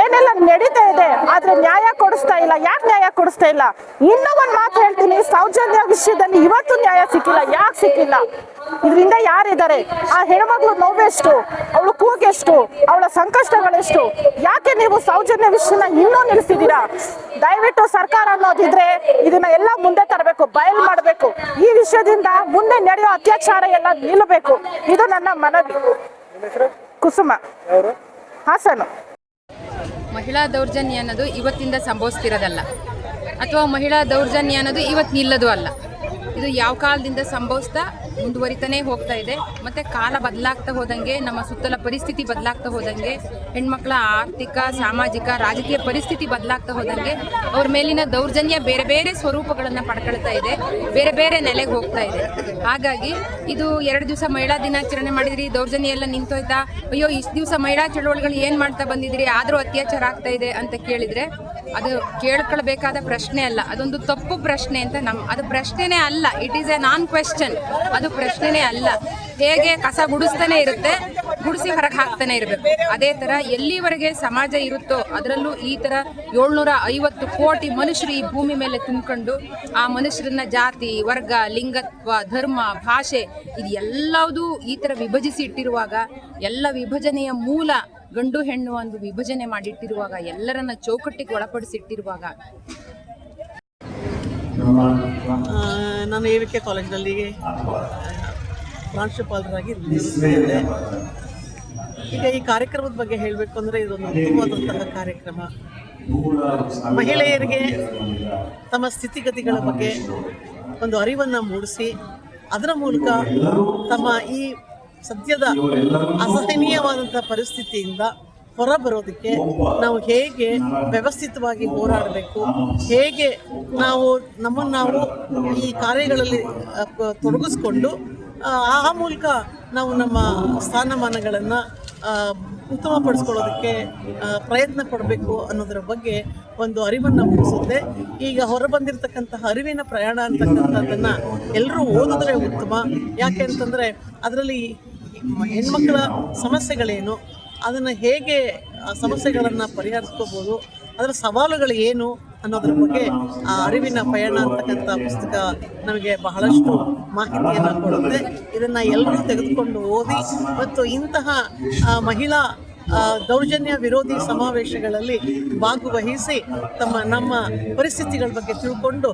Speaker 7: ಏನೆಲ್ಲ ನಡೀತಾ ಇದೆ, ಆದ್ರೆ ನ್ಯಾಯ ಕೊಡಿಸ್ತಾ ಇಲ್ಲ. ಯಾಕೆ ನ್ಯಾಯ ಕೊಡಿಸ್ತಾ ಇಲ್ಲ? ಇನ್ನೂ ಒಂದು ಮಾತು ಹೇಳ್ತೀನಿ, ಸೌಜನ್ಯ ವಿಷಯದಲ್ಲಿ ಇವತ್ತು ನ್ಯಾಯ ಸಿಕ್ಕಿಲ್ಲ. ಯಾಕೆ ಸಿಕ್ಕಿಲ್ಲ? ಇದರಿಂದ ಯಾರಿದ್ದಾರೆ? ಆ ಹೆಣ್ಮಕ್ಳು ನೋವೆಷ್ಟು, ಅವಳು ಕೂಗೆಷ್ಟು, ಅವಳ ಸಂಕಷ್ಟಗಳೆಷ್ಟು? ಯಾಕೆ ನೀವು ಸೌಜನ್ಯ ವಿಷಯನ ಇನ್ನೂ ನಿಲ್ಲಿಸಿದ್ದೀರಾ? ದಯವಿಟ್ಟು ಸರ್ಕಾರ ಅನ್ನೋದಿದ್ರೆ ಇದನ್ನ ಎಲ್ಲ ಮುಂದೆ ತರಬೇಕು, ಬಯಲು ಮಾಡಬೇಕು. ಈ ವಿಷಯದಿಂದ ಮುಂದೆ ನಡೆಯೋ ಅತ್ಯಾಚಾರ ಎಲ್ಲ ನಿಲ್ಲಬೇಕು. ಇದು ನನ್ನ ಮನವಿ. ಕುಸುಮ, ಹಾಸನ.
Speaker 8: ಮಹಿಳಾ ದೌರ್ಜನ್ಯ ಅನ್ನೋದು ಇವತ್ತಿಂದ ಸಂಭವಿಸ್ತಿರೋದಲ್ಲ, ಅಥವಾ ಮಹಿಳಾ ದೌರ್ಜನ್ಯ ಅನ್ನೋದು ಇವತ್ತು ನಿಲ್ಲೋದು ಅಲ್ಲ. ಇದು ಯಾವ ಕಾಲದಿಂದ ಸಂಭವಿಸ್ತಾ ಮುಂದುವರಿತಾನೆ ಹೋಗ್ತಾ ಇದೆ. ಮತ್ತು ಕಾಲ ಬದಲಾಗ್ತಾ ಹೋದಂಗೆ, ನಮ್ಮ ಸುತ್ತಲ ಪರಿಸ್ಥಿತಿ ಬದಲಾಗ್ತಾ ಹೋದಂಗೆ, ಹೆಣ್ಮಕ್ಳ ಆರ್ಥಿಕ, ಸಾಮಾಜಿಕ, ರಾಜಕೀಯ ಪರಿಸ್ಥಿತಿ ಬದಲಾಗ್ತಾ ಹೋದಂಗೆ ಅವ್ರ ಮೇಲಿನ ದೌರ್ಜನ್ಯ ಬೇರೆ ಬೇರೆ ಸ್ವರೂಪಗಳನ್ನು ಪಡ್ಕೊಳ್ತಾ ಇದೆ, ಬೇರೆ ಬೇರೆ ನೆಲೆಗೆ ಹೋಗ್ತಾ ಇದೆ. ಹಾಗಾಗಿ ಇದು 2 ದಿವಸ ಮಹಿಳಾ ದಿನಾಚರಣೆ ಮಾಡಿದ್ರಿ, ದೌರ್ಜನ್ಯ ಎಲ್ಲ ನಿಂತೋಯ್ತಾ? ಅಯ್ಯೋ, ಇಷ್ಟು ದಿವಸ ಮಹಿಳಾ ಚಳವಳಿಗಳು ಏನು ಮಾಡ್ತಾ ಬಂದಿದ್ರಿ, ಆದರೂ ಅತ್ಯಾಚಾರ ಆಗ್ತಾ ಇದೆ ಅಂತ ಕೇಳಿದರೆ ಅದು ಕೇಳ್ಕೊಳ್ಬೇಕಾದ ಪ್ರಶ್ನೆ ಅಲ್ಲ, ಅದೊಂದು ತಪ್ಪು ಪ್ರಶ್ನೆ ಅಂತ. ಅದು ಪ್ರಶ್ನೆನೇ ಅಲ್ಲ, it is A non question. ಅದು ಪ್ರಶ್ನೆನೇ ಅಲ್ಲ. ಹೇಗೆ ಕಸ ಗುಡಿಸ್ತಾನೆ ಇರುತ್ತೆ, ಗುಡಿಸಿ ಹೊರಗೆ ಹಾಕ್ತಾನೆ ಇರಬೇಕು. ಅದೇ ಥರ ಎಲ್ಲಿವರೆಗೆ ಸಮಾಜ ಇರುತ್ತೋ ಅದರಲ್ಲೂ ಈ ಥರ 750 ಕೋಟಿ ಮನುಷ್ಯರು ಈ ಭೂಮಿ ಮೇಲೆ ತುಂಬಿಕೊಂಡು ಆ ಮನುಷ್ಯರನ್ನ ಜಾತಿ, ವರ್ಗ, ಲಿಂಗತ್ವ, ಧರ್ಮ, ಭಾಷೆ ಇದು ಎಲ್ಲದೂ ಈ ಥರ ವಿಭಜಿಸಿ ಇಟ್ಟಿರುವಾಗ, ಎಲ್ಲ ವಿಭಜನೆಯ ಮೂಲ ಗಂಡು ಹೆಣ್ಣು ಒಂದು ವಿಭಜನೆ ಮಾಡಿಟ್ಟಿರುವಾಗ, ಎಲ್ಲರನ್ನ ಚೌಕಟ್ಟಿಗೆ ಒಳಪಡಿಸಿಟ್ಟಿರುವಾಗ,
Speaker 9: ನಾನು AVK ಕಾಲೇಜಿನಲ್ಲಿ ಪ್ರಾಂಶುಪಾಲರಾಗಿ ಈಗ ಈ ಕಾರ್ಯಕ್ರಮದ ಬಗ್ಗೆ ಹೇಳಬೇಕು ಅಂದರೆ ಇದೊಂದು ಉತ್ತಮವಾದಂತಹ ಕಾರ್ಯಕ್ರಮ. ಮಹಿಳೆಯರಿಗೆ ತಮ್ಮ ಸ್ಥಿತಿಗತಿಗಳ ಬಗ್ಗೆ ಒಂದು ಅರಿವನ್ನು ಮೂಡಿಸಿ ಅದರ ಮೂಲಕ ತಮ್ಮ ಈ ಸದ್ಯದ ಅಸಹನೀಯವಾದಂಥ ಪರಿಸ್ಥಿತಿಯಿಂದ ಹೊರಬರೋದಕ್ಕೆ ನಾವು ಹೇಗೆ ವ್ಯವಸ್ಥಿತವಾಗಿ ಹೋರಾಡಬೇಕು, ಹೇಗೆ ನಾವು ನಮ್ಮನ್ನು ನಾವು ಈ ಕಾರ್ಯಗಳಲ್ಲಿ ತೊಡಗಿಸ್ಕೊಂಡು ಆ ಮೂಲಕ ನಾವು ನಮ್ಮ ಸ್ಥಾನಮಾನಗಳನ್ನು ಉತ್ತಮಪಡಿಸ್ಕೊಳ್ಳೋದಕ್ಕೆ ಪ್ರಯತ್ನ ಪಡಬೇಕು ಅನ್ನೋದರ ಬಗ್ಗೆ ಒಂದು ಅರಿವನ್ನು ಮೂಡಿಸುತ್ತೆ. ಈಗ ಹೊರಬಂದಿರತಕ್ಕಂತಹ ಅರಿವಿನ ಪ್ರಯಾಣ ಅಂತಕ್ಕಂಥದ್ದನ್ನು ಎಲ್ಲರೂ ಓದಿದ್ರೆ ಉತ್ತಮ. ಯಾಕೆ ಅಂತಂದರೆ ಅದರಲ್ಲಿ ಹೆಣ್ಮಕ್ಳ ಸಮಸ್ಯೆಗಳೇನು, ಅದನ್ನು ಹೇಗೆ ಸಮಸ್ಯೆಗಳನ್ನು ಪರಿಹರಿಸ್ಕೋಬೋದು, ಅದರ ಸವಾಲುಗಳು ಏನು ಅನ್ನೋದ್ರ ಬಗ್ಗೆ ಆ ಅರಿವಿನ ಪಯಣ ಅಂತಕ್ಕಂಥ ಪುಸ್ತಕ ನಮಗೆ ಬಹಳಷ್ಟು ಮಾಹಿತಿಯನ್ನು ಕೊಡುತ್ತೆ. ಇದನ್ನು ಎಲ್ಲರೂ ತೆಗೆದುಕೊಂಡು ಓದಿ ಮತ್ತು ಇಂತಹ ಮಹಿಳಾ ದೌರ್ಜನ್ಯ ವಿರೋಧಿ ಸಮಾವೇಶಗಳಲ್ಲಿ ಭಾಗವಹಿಸಿ ನಮ್ಮ ಪರಿಸ್ಥಿತಿಗಳ ಬಗ್ಗೆ ತಿಳ್ಕೊಂಡು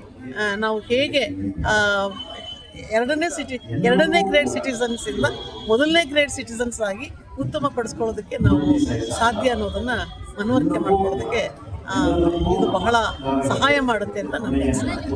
Speaker 9: ನಾವು ಹೇಗೆ ಎರಡನೇ ಗ್ರೇಡ್ ಸಿಟಿಸನ್ಸ್ ಇಂದ ಮೊದಲನೇ ಗ್ರೇಡ್ ಸಿಟಿಸನ್ಸ್ ಆಗಿ ಉತ್ತಮಪಡಿಸ್ಕೊಳ್ಳೋದಕ್ಕೆ ನಾವು ಸಾಧ್ಯ ಅನ್ನೋದನ್ನು ಮನವರಿಕೆ ಮಾಡ್ಕೊಳ್ಳೋದಕ್ಕೆ ಇದು ಬಹಳ ಸಹಾಯ ಮಾಡುತ್ತೆ ಅಂತ ನನ್ನ ಅನಿಸಿಕೆ.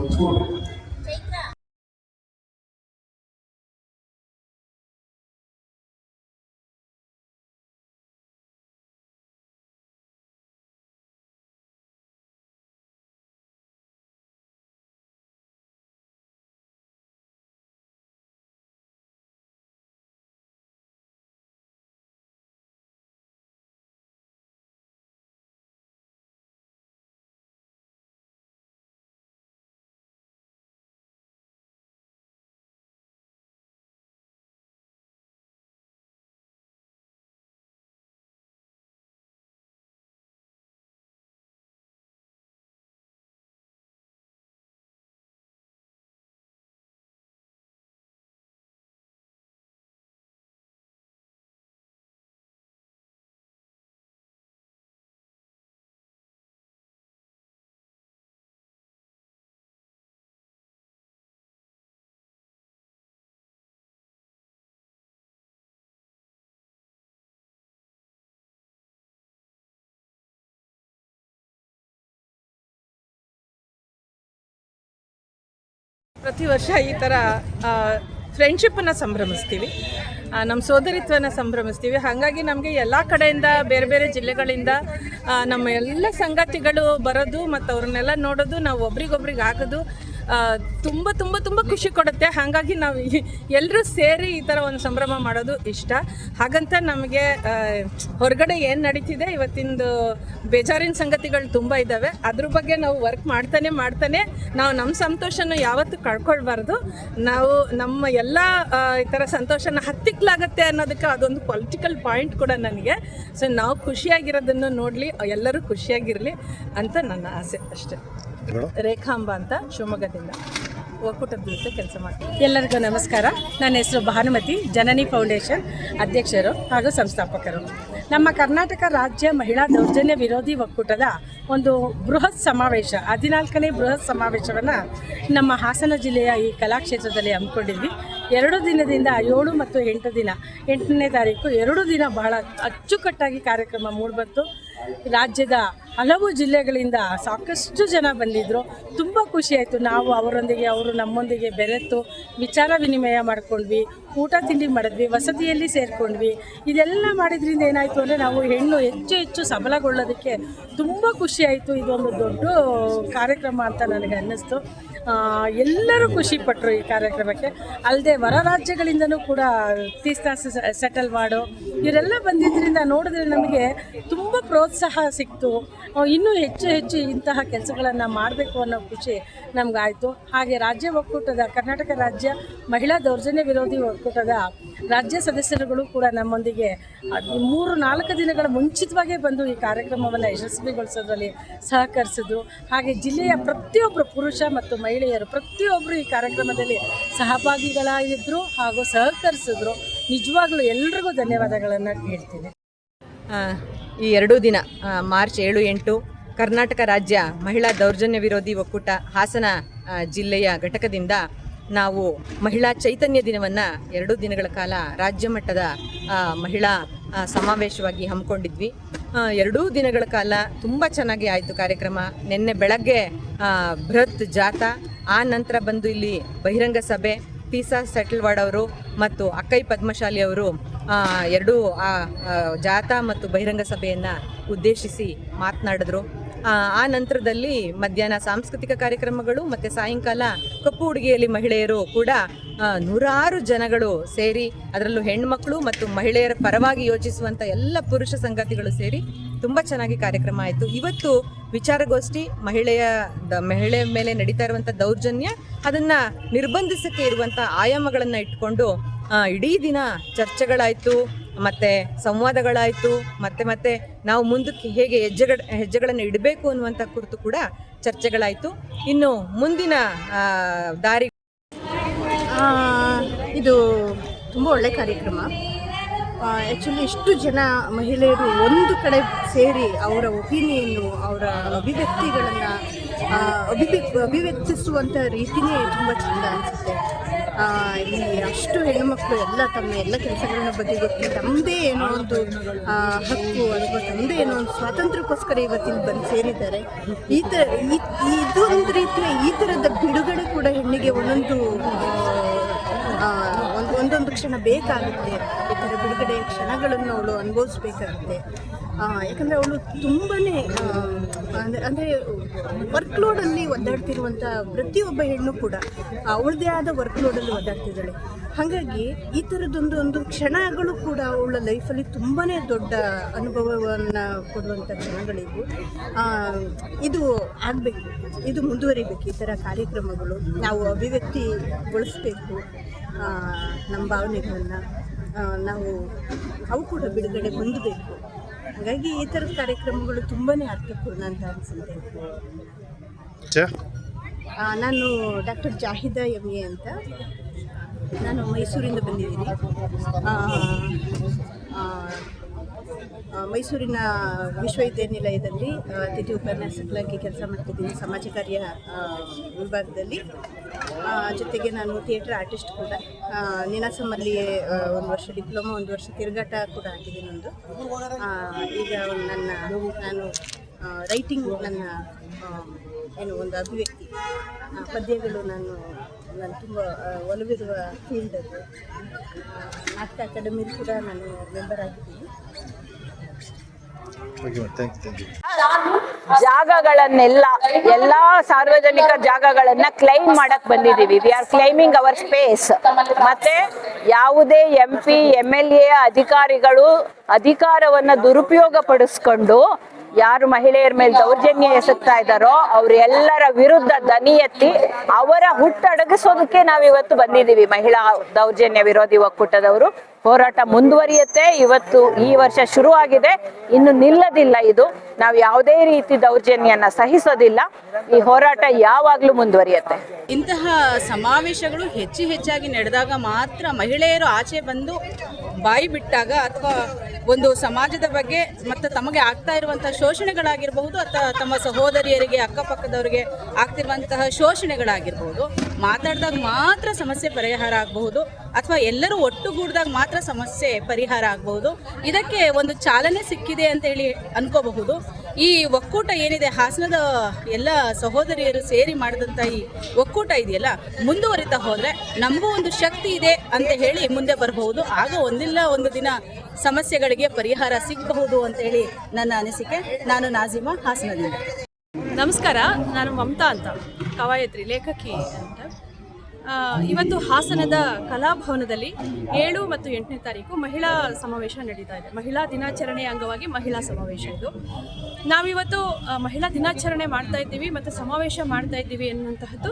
Speaker 7: ಪ್ರತಿ ವರ್ಷ ಈ ಥರ ಫ್ರೆಂಡ್ಶಿಪ್ಪನ್ನು ಸಂಭ್ರಮಿಸ್ತೀವಿ, ನಮ್ಮ ಸೋದರಿತ್ವನ ಸಂಭ್ರಮಿಸ್ತೀವಿ. ಹಾಗಾಗಿ ನಮಗೆ ಎಲ್ಲ ಕಡೆಯಿಂದ ಬೇರೆ ಬೇರೆ ಜಿಲ್ಲೆಗಳಿಂದ ನಮ್ಮ ಎಲ್ಲ ಸಂಗಾತಿಗಳು ಬರೋದು ಮತ್ತು ಅವ್ರನ್ನೆಲ್ಲ ನೋಡೋದು, ನಾವು ಒಬ್ರಿಗೊಬ್ರಿಗೆ ಆಗೋದು ತುಂಬ ತುಂಬ ತುಂಬ ಖುಷಿ ಕೊಡುತ್ತೆ. ಹಾಗಾಗಿ ನಾವು ಎಲ್ಲರೂ ಸೇರಿ ಈ ಥರ ಒಂದು ಸಂಭ್ರಮ ಮಾಡೋದು ಇಷ್ಟ. ಹಾಗಂತ ನಮಗೆ ಹೊರಗಡೆ ಏನು ನಡೀತಿದೆ ಇವತ್ತಿಂದು ಬೇಜಾರಿನ ಸಂಗತಿಗಳು ತುಂಬ ಇದ್ದಾವೆ. ಅದ್ರ ಬಗ್ಗೆ ನಾವು ವರ್ಕ್ ಮಾಡ್ತಾನೆ ನಾವು ನಮ್ಮ ಸಂತೋಷನ ಯಾವತ್ತೂ ಕಳ್ಕೊಳ್ಬಾರ್ದು. ನಾವು ನಮ್ಮ ಎಲ್ಲ ಈ ಥರ ಸಂತೋಷನ ಹತ್ತಿಕ್ಲಾಗತ್ತೆ ಅನ್ನೋದಕ್ಕೆ ಅದೊಂದು ಪೊಲಿಟಿಕಲ್ ಪಾಯಿಂಟ್ ಕೂಡ ನನಗೆ. ಸೊ ನಾವು ಖುಷಿಯಾಗಿರೋದನ್ನು ನೋಡಲಿ, ಎಲ್ಲರೂ ಖುಷಿಯಾಗಿರಲಿ ಅಂತ ನನ್ನ ಆಸೆ ಅಷ್ಟೇ. ರೇಖಾಂಬ ಅಂತ ಶಿವಮೊಗ್ಗದಿಂದ ಒಕ್ಕೂಟದ ಜೊತೆ ಕೆಲಸ ಮಾಡ್ತೀನಿ.
Speaker 10: ಎಲ್ಲರಿಗೂ ನಮಸ್ಕಾರ. ನನ್ನ ಹೆಸರು ಭಾನುಮತಿ, ಜನನಿ ಫೌಂಡೇಶನ್ ಅಧ್ಯಕ್ಷರು ಹಾಗೂ ಸಂಸ್ಥಾಪಕರು. ನಮ್ಮ ಕರ್ನಾಟಕ ರಾಜ್ಯ ಮಹಿಳಾ ದೌರ್ಜನ್ಯ ವಿರೋಧಿ ಒಕ್ಕೂಟದ ಒಂದು ಬೃಹತ್ ಸಮಾವೇಶ, 14ನೇ ಬೃಹತ್ ಸಮಾವೇಶವನ್ನು ನಮ್ಮ ಹಾಸನ ಜಿಲ್ಲೆಯ ಈ ಕಲಾಕ್ಷೇತ್ರದಲ್ಲಿ ಹಮ್ಮಿಕೊಂಡಿದ್ವಿ. 2 ದಿನದಿಂದ 7 ಮತ್ತು 8 ದಿನ, 8ನೇ ತಾರೀಕು 2 ದಿನ ಬಹಳ ಅಚ್ಚುಕಟ್ಟಾಗಿ ಕಾರ್ಯಕ್ರಮ ಮೂಡಿಬಂತು. ರಾಜ್ಯದ ಹಲವು ಜಿಲ್ಲೆಗಳಿಂದ ಸಾಕಷ್ಟು ಜನ ಬಂದಿದ್ದರು. ತುಂಬ ಖುಷಿಯಾಯಿತು. ನಾವು ಅವರೊಂದಿಗೆ, ಅವರು ನಮ್ಮೊಂದಿಗೆ ಬೆರೆತು ವಿಚಾರ ವಿನಿಮಯ ಮಾಡ್ಕೊಂಡ್ವಿ, ಊಟ ತಿಂಡಿ ಮಾಡಿದ್ವಿ, ವಸತಿಯಲ್ಲಿ ಸೇರಿಕೊಂಡ್ವಿ. ಇದೆಲ್ಲ ಮಾಡಿದ್ರಿಂದ ಏನಾಯಿತು ಅಂದರೆ ನಾವು ಹೆಣ್ಣು ಹೆಚ್ಚು ಸಬಲಗೊಳ್ಳೋದಕ್ಕೆ ತುಂಬ ಖುಷಿಯಾಯಿತು. ಇದೊಂದು ದೊಡ್ಡ ಕಾರ್ಯಕ್ರಮ ಅಂತ ನನಗೆ ಅನ್ನಿಸ್ತು. ಎಲ್ಲರೂ ಖುಷಿಪಟ್ಟರು ಈ ಕಾರ್ಯಕ್ರಮಕ್ಕೆ. ಅಲ್ಲದೆ ಹೊರ ರಾಜ್ಯಗಳಿಂದನೂ ಕೂಡ ತೀಸ್ತಾ ಸೆಟಲ್ ಮಾಡೋ ಇವರೆಲ್ಲ ಬಂದಿದ್ದರಿಂದ ನೋಡಿದ್ರೆ ನಮಗೆ ತುಂಬ ಪ್ರೋತ್ಸಾಹ ಸಿಕ್ತು. ಇನ್ನೂ ಹೆಚ್ಚು ಇಂತಹ ಕೆಲಸಗಳನ್ನು ಮಾಡಬೇಕು ಅನ್ನೋ ಖುಷಿ ನಮಗಾಯಿತು. ಹಾಗೆ ರಾಜ್ಯ ಒಕ್ಕೂಟದ, ಕರ್ನಾಟಕ ರಾಜ್ಯ ಮಹಿಳಾ ದೌರ್ಜನ್ಯ ವಿರೋಧಿ ಒಕ್ಕೂಟದ ರಾಜ್ಯ ಸದಸ್ಯರುಗಳು ಕೂಡ ನಮ್ಮೊಂದಿಗೆ 3-4 ದಿನಗಳ ಮುಂಚಿತವಾಗೇ ಬಂದು ಈ ಕಾರ್ಯಕ್ರಮವನ್ನು ಯಶಸ್ವಿಗೊಳಿಸೋದ್ರಲ್ಲಿ ಸಹಕರಿಸಿದ್ರು. ಹಾಗೆ ಜಿಲ್ಲೆಯ ಪ್ರತಿಯೊಬ್ಬರು ಪುರುಷ ಮತ್ತು ಮಹಿಳೆಯರು ಪ್ರತಿಯೊಬ್ಬರು ಈ ಕಾರ್ಯಕ್ರಮದಲ್ಲಿ ಸಹಭಾಗಿಗಳಾಗಿದ್ದರು ಹಾಗೂ ಸಹಕರಿಸಿದ್ರು. ನಿಜವಾಗ್ಲೂ ಎಲ್ರಿಗೂ ಧನ್ಯವಾದಗಳನ್ನು ಹೇಳ್ತೀನಿ.
Speaker 4: ಈ 2 ದಿನ ಮಾರ್ಚ್ 7-8 ಕರ್ನಾಟಕ ರಾಜ್ಯ ಮಹಿಳಾ ದೌರ್ಜನ್ಯ ವಿರೋಧಿ ಒಕ್ಕೂಟ ಹಾಸನ ಜಿಲ್ಲೆಯ ಘಟಕದಿಂದ ನಾವು ಮಹಿಳಾ ಚೈತನ್ಯ ದಿನವನ್ನು 2 ದಿನಗಳ ಕಾಲ ರಾಜ್ಯ ಮಟ್ಟದ ಮಹಿಳಾ ಸಮಾವೇಶವಾಗಿ ಹಮ್ಮಿಕೊಂಡಿದ್ವಿ. 2 ದಿನಗಳ ಕಾಲ ತುಂಬ ಚೆನ್ನಾಗಿ ಆಯಿತು ಕಾರ್ಯಕ್ರಮ. ನಿನ್ನೆ ಬೆಳಗ್ಗೆ ಬೃಹತ್ ಜಾಥಾ, ಆ ನಂತರ ಬಂದು ಇಲ್ಲಿ ಬಹಿರಂಗ ಸಭೆ, ತೀಸಾ ಸೆಟಲ್ವಾಡ್ ಅವರು ಮತ್ತು ಅಕ್ಕೈ ಪದ್ಮಶಾಲಿ ಅವರು ಎರಡೂ ಜಾಥಾ ಮತ್ತು ಬಹಿರಂಗ ಸಭೆಯನ್ನು ಉದ್ದೇಶಿಸಿ ಮಾತನಾಡಿದ್ರು. ಆ ನಂತರದಲ್ಲಿ ಮಧ್ಯಾಹ್ನ ಸಾಂಸ್ಕೃತಿಕ ಕಾರ್ಯಕ್ರಮಗಳು ಮತ್ತು ಸಾಯಂಕಾಲ ಕಪ್ಪು ಉಡುಗೆಯಲ್ಲಿ ಮಹಿಳೆಯರು ಕೂಡ 100 ಜನಗಳು ಸೇರಿ, ಅದರಲ್ಲೂ ಹೆಣ್ಮಕ್ಳು ಮತ್ತು ಮಹಿಳೆಯರ ಪರವಾಗಿ ಯೋಚಿಸುವಂಥ ಎಲ್ಲ ಪುರುಷ ಸಂಗಾತಿಗಳು ಸೇರಿ ತುಂಬ ಚೆನ್ನಾಗಿ ಕಾರ್ಯಕ್ರಮ ಆಯಿತು. ಇವತ್ತು ವಿಚಾರಗೋಷ್ಠಿ, ಮಹಿಳೆಯ ಮೇಲೆ ನಡೀತಾ ಇರುವಂಥ ದೌರ್ಜನ್ಯ, ಅದನ್ನು ನಿರ್ಬಂಧಿಸಕ್ಕೆ ಇರುವಂಥ ಆಯಾಮಗಳನ್ನು ಇಟ್ಕೊಂಡು ಇಡೀ ದಿನ ಚರ್ಚೆಗಳಾಯಿತು, ಮತ್ತು ಸಂವಾದಗಳಾಯಿತು, ಮತ್ತೆ ನಾವು ಮುಂದಕ್ಕೆ ಹೇಗೆ ಹೆಜ್ಜೆಗಳನ್ನು ಇಡಬೇಕು ಅನ್ನುವಂಥ ಕುರಿತು ಕೂಡ ಚರ್ಚೆಗಳಾಯಿತು. ಇನ್ನು ಮುಂದಿನ ದಾರಿ.
Speaker 10: ಇದು ತುಂಬ ಒಳ್ಳೆಯ ಕಾರ್ಯಕ್ರಮ. ಆ್ಯಕ್ಚುಲಿ ಇಷ್ಟು ಜನ ಮಹಿಳೆಯರು ಒಂದು ಕಡೆ ಸೇರಿ ಅವರ ಒಪಿನಿಯನ್ನು, ಅವರ ಅಭಿವ್ಯಕ್ತಿಗಳನ್ನು ಅಭಿವ್ಯಕ್ತಿಸುವಂಥ ರೀತಿಯೇ ತುಂಬ ಚೆಂದ ಅನಿಸುತ್ತೆ. ಈ ಅಷ್ಟು ಹೆಣ್ಣುಮಕ್ಕಳು ಎಲ್ಲ ತಮ್ಮ ಎಲ್ಲ ಕೆಲಸಗಳನ್ನ ಬದಿಗೊತ್ತಿ ತಮ್ಮದೇ ಏನೋ ಒಂದು ಹಕ್ಕು ಅಥವಾ ತಮ್ಮದೇ ಏನೋ ಒಂದು ಸ್ವಾತಂತ್ರ್ಯಕ್ಕೋಸ್ಕರ ಇವತ್ತಿನ ಬಂದು ಸೇರಿದ್ದಾರೆ. ಇದೊಂದು ರೀತಿಯ ಈ ಥರದ ಬಿಡುಗಡೆ ಕೂಡ ಹೆಣ್ಣಿಗೆ ಒಂದೊಂದು ಕ್ಷಣ ಬೇಕಾಗುತ್ತೆ. ಈ ಥರ ಬಿಡುಗಡೆ ಕ್ಷಣಗಳನ್ನು ಅವಳು ಅನುಭವಿಸ್ಬೇಕಾಗುತ್ತೆ. ಯಾಕಂದರೆ ಅವಳು ತುಂಬಾ ಅಂದರೆ ವರ್ಕ್ಲೋಡಲ್ಲಿ ಒದ್ದಾಡ್ತಿರುವಂಥ ಪ್ರತಿಯೊಬ್ಬ ಹೆಣ್ಣು ಕೂಡ ಅವಳದೇ ಆದ ವರ್ಕ್ಲೋಡಲ್ಲಿ ಒದ್ದಾಡ್ತಿದ್ದಾಳೆ. ಹಾಗಾಗಿ ಈ ಥರದೊಂದು ಕ್ಷಣಗಳು ಕೂಡ ಅವಳ ಲೈಫಲ್ಲಿ ತುಂಬಾ ದೊಡ್ಡ ಅನುಭವವನ್ನು ಕೊಡುವಂಥ ಕ್ಷಣಗಳಿವು. ಇದು ಆಗಬೇಕು, ಇದು ಮುಂದುವರಿಬೇಕು. ಈ ಥರ ಕಾರ್ಯಕ್ರಮಗಳು ನಾವು ಅಭಿವ್ಯಕ್ತಿಗೊಳಿಸಬೇಕು ನಮ್ಮ ಭಾವನೆಗಳನ್ನು. ಅವು ಕೂಡ ಬಿಡುಗಡೆ ಹೊಂದಬೇಕು. ಹಾಗಾಗಿ ಈ ಥರದ ಕಾರ್ಯಕ್ರಮಗಳು ತುಂಬಾ ಅರ್ಥಪೂರ್ಣ ಅಂತ ಅನಿಸುತ್ತೆ. ನಾನು ಡಾಕ್ಟರ್ ಜಾಹಿದಾ MA ಅಂತ. ನಾನು ಮೈಸೂರಿಂದ ಬಂದಿದ್ದೀನಿ. ಮೈಸೂರಿನ ವಿಶ್ವವಿದ್ಯಾನಿಲಯದಲ್ಲಿ ಅತಿಥಿ ಉಪನ್ಯಾಸಕರಾಗಿ ಕೆಲಸ ಮಾಡ್ತಿದ್ದೀನಿ, ಸಮಾಜ ಕಾರ್ಯ ವಿಭಾಗದಲ್ಲಿ. ಜೊತೆಗೆ ನಾನು ಥಿಯೇಟರ್ ಆರ್ಟಿಸ್ಟ್ ಕೂಡ. ನಿನಾಸಮಲ್ಲಿ 1 ವರ್ಷ ಡಿಪ್ಲೊಮಾ, 1 ವರ್ಷ ತಿರುಗಾಟ ಕೂಡ ಆಗಿದ್ದೀನಿ ಒಂದು. ಈಗ ನಾನು ರೈಟಿಂಗ್, ನನ್ನ ಏನು ಒಂದು ಅಭಿವ್ಯಕ್ತಿ. ಪದ್ಯಗಳು ನಾನು ತುಂಬ ಒಲವಿರುವ ಫೀಲ್ಡ್ ಅದು. ನಾಟಕ ಅಕಾಡೆಮಿ ಕೂಡ ನಾನು ಮೆಂಬರ್ ಆಗಿದ್ದೀನಿ.
Speaker 7: ಜಾಗಗಳನ್ನೆಲ್ಲ ಎಲ್ಲಾ ಸಾರ್ವಜನಿಕ ಜಾಗಗಳನ್ನ ಕ್ಲೈಮ್ ಮಾಡಕ್ ಬಂದಿದೀವಿ. We are claiming our space. ಮತ್ತೆ ಯಾವುದೇ MP MLA ಅಧಿಕಾರಿಗಳು ಅಧಿಕಾರವನ್ನ ದುರುಪಯೋಗ ಪಡಿಸ್ಕೊಂಡು ಯಾರು ಮಹಿಳೆಯರ ಮೇಲೆ ದೌರ್ಜನ್ಯ ಎಸಗ್ತಾ ಇದ್ದಾರೋ ಅವರೆಲ್ಲರ ವಿರುದ್ಧ ದನಿ ಎತ್ತಿ ಅವರ ಹುಟ್ಟಡಗಿಸೋದಕ್ಕೆ ನಾವಿವತ್ತು ಬಂದಿದ್ದೀವಿ. ಮಹಿಳಾ ದೌರ್ಜನ್ಯ ವಿರೋಧಿ ಒಕ್ಕೂಟದವರು ಹೋರಾಟ ಮುಂದುವರಿಯುತ್ತೆ. ಇವತ್ತು ಈ ವರ್ಷ ಶುರು ಆಗಿದೆ, ಇನ್ನು ನಿಲ್ಲದಿಲ್ಲ. ಇದು ನಾವು ಯಾವುದೇ ರೀತಿ ದೌರ್ಜನ್ಯನ ಸಹಿಸೋದಿಲ್ಲ. ಈ ಹೋರಾಟ ಯಾವಾಗ್ಲೂ ಮುಂದುವರಿಯುತ್ತೆ.
Speaker 10: ಇಂತಹ ಸಮಾವೇಶಗಳು ಹೆಚ್ಚಾಗಿ ನಡೆದಾಗ ಮಾತ್ರ ಮಹಿಳೆಯರು ಆಚೆ ಬಂದು ಬಾಯಿ ಬಿಟ್ಟಾಗ ಅಥವಾ ಒಂದು ಸಮಾಜದ ಬಗ್ಗೆ ಮತ್ತು ತಮಗೆ ಆಗ್ತಾ ಇರುವಂತಹ ಶೋಷಣೆಗಳಾಗಿರಬಹುದು ಅಥವಾ ತಮ್ಮ ಸಹೋದರಿಯರಿಗೆ ಅಕ್ಕಪಕ್ಕದವರಿಗೆ ಆಗ್ತಿರುವಂತಹ ಶೋಷಣೆಗಳಾಗಿರ್ಬೋದು ಮಾತಾಡಿದಾಗ ಮಾತ್ರ ಸಮಸ್ಯೆ ಪರಿಹಾರ ಆಗಬಹುದು ಅಥವಾ ಎಲ್ಲರೂ ಒಟ್ಟುಗೂಡಿದಾಗ ಮಾತ್ರ ಸಮಸ್ಯೆ ಪರಿಹಾರ ಆಗಬಹುದು. ಇದಕ್ಕೆ ಒಂದು ಚಾಲನೆ ಸಿಕ್ಕಿದೆ ಅಂತ ಹೇಳಿ ಅನ್ಕೋಬಹುದು. ಈ ಒಕ್ಕೂಟ ಏನಿದೆ, ಹಾಸನದ ಎಲ್ಲ ಸಹೋದರಿಯರು ಸೇರಿ ಮಾಡಿದಂಥ ಈ ಒಕ್ಕೂಟ ಇದೆಯಲ್ಲ, ಮುಂದುವರಿತಾ ಹೋದರೆ ನಮಗೂ ಒಂದು ಶಕ್ತಿ ಇದೆ ಅಂತ ಹೇಳಿ ಮುಂದೆ ಬರಬಹುದು. ಆಗ ಒಂದಿಲ್ಲ ಒಂದು ದಿನ ಸಮಸ್ಯೆಗಳಿಗೆ ಪರಿಹಾರ ಸಿಗಬಹುದು ಅಂತ ಹೇಳಿ ನನ್ನ ಅನಿಸಿಕೆ. ನಾನು ನಾಜಿಮಾ, ಹಾಸನದಿಂದ.
Speaker 11: ನಮಸ್ಕಾರ, ನಾನು ಮಮತಾ ಅಂತ, ಕವಯತ್ರಿ, ಲೇಖಕಿ ಅಂತ. ಇವತ್ತು ಹಾಸನದ ಕಲಾಭವನದಲ್ಲಿ 7 ಮತ್ತು 8ನೇ ತಾರೀಕು ಮಹಿಳಾ ಸಮಾವೇಶ ನಡೀತಾ ಇದೆ. ಮಹಿಳಾ ದಿನಾಚರಣೆಯ ಅಂಗವಾಗಿ ಮಹಿಳಾ ಸಮಾವೇಶ ಇದು. ನಾವಿವತ್ತು ಮಹಿಳಾ ದಿನಾಚರಣೆ ಮಾಡ್ತಾ ಇದ್ದೀವಿ ಮತ್ತು ಸಮಾವೇಶ ಮಾಡ್ತಾ ಇದ್ದೀವಿ ಎನ್ನುವಂತಹದ್ದು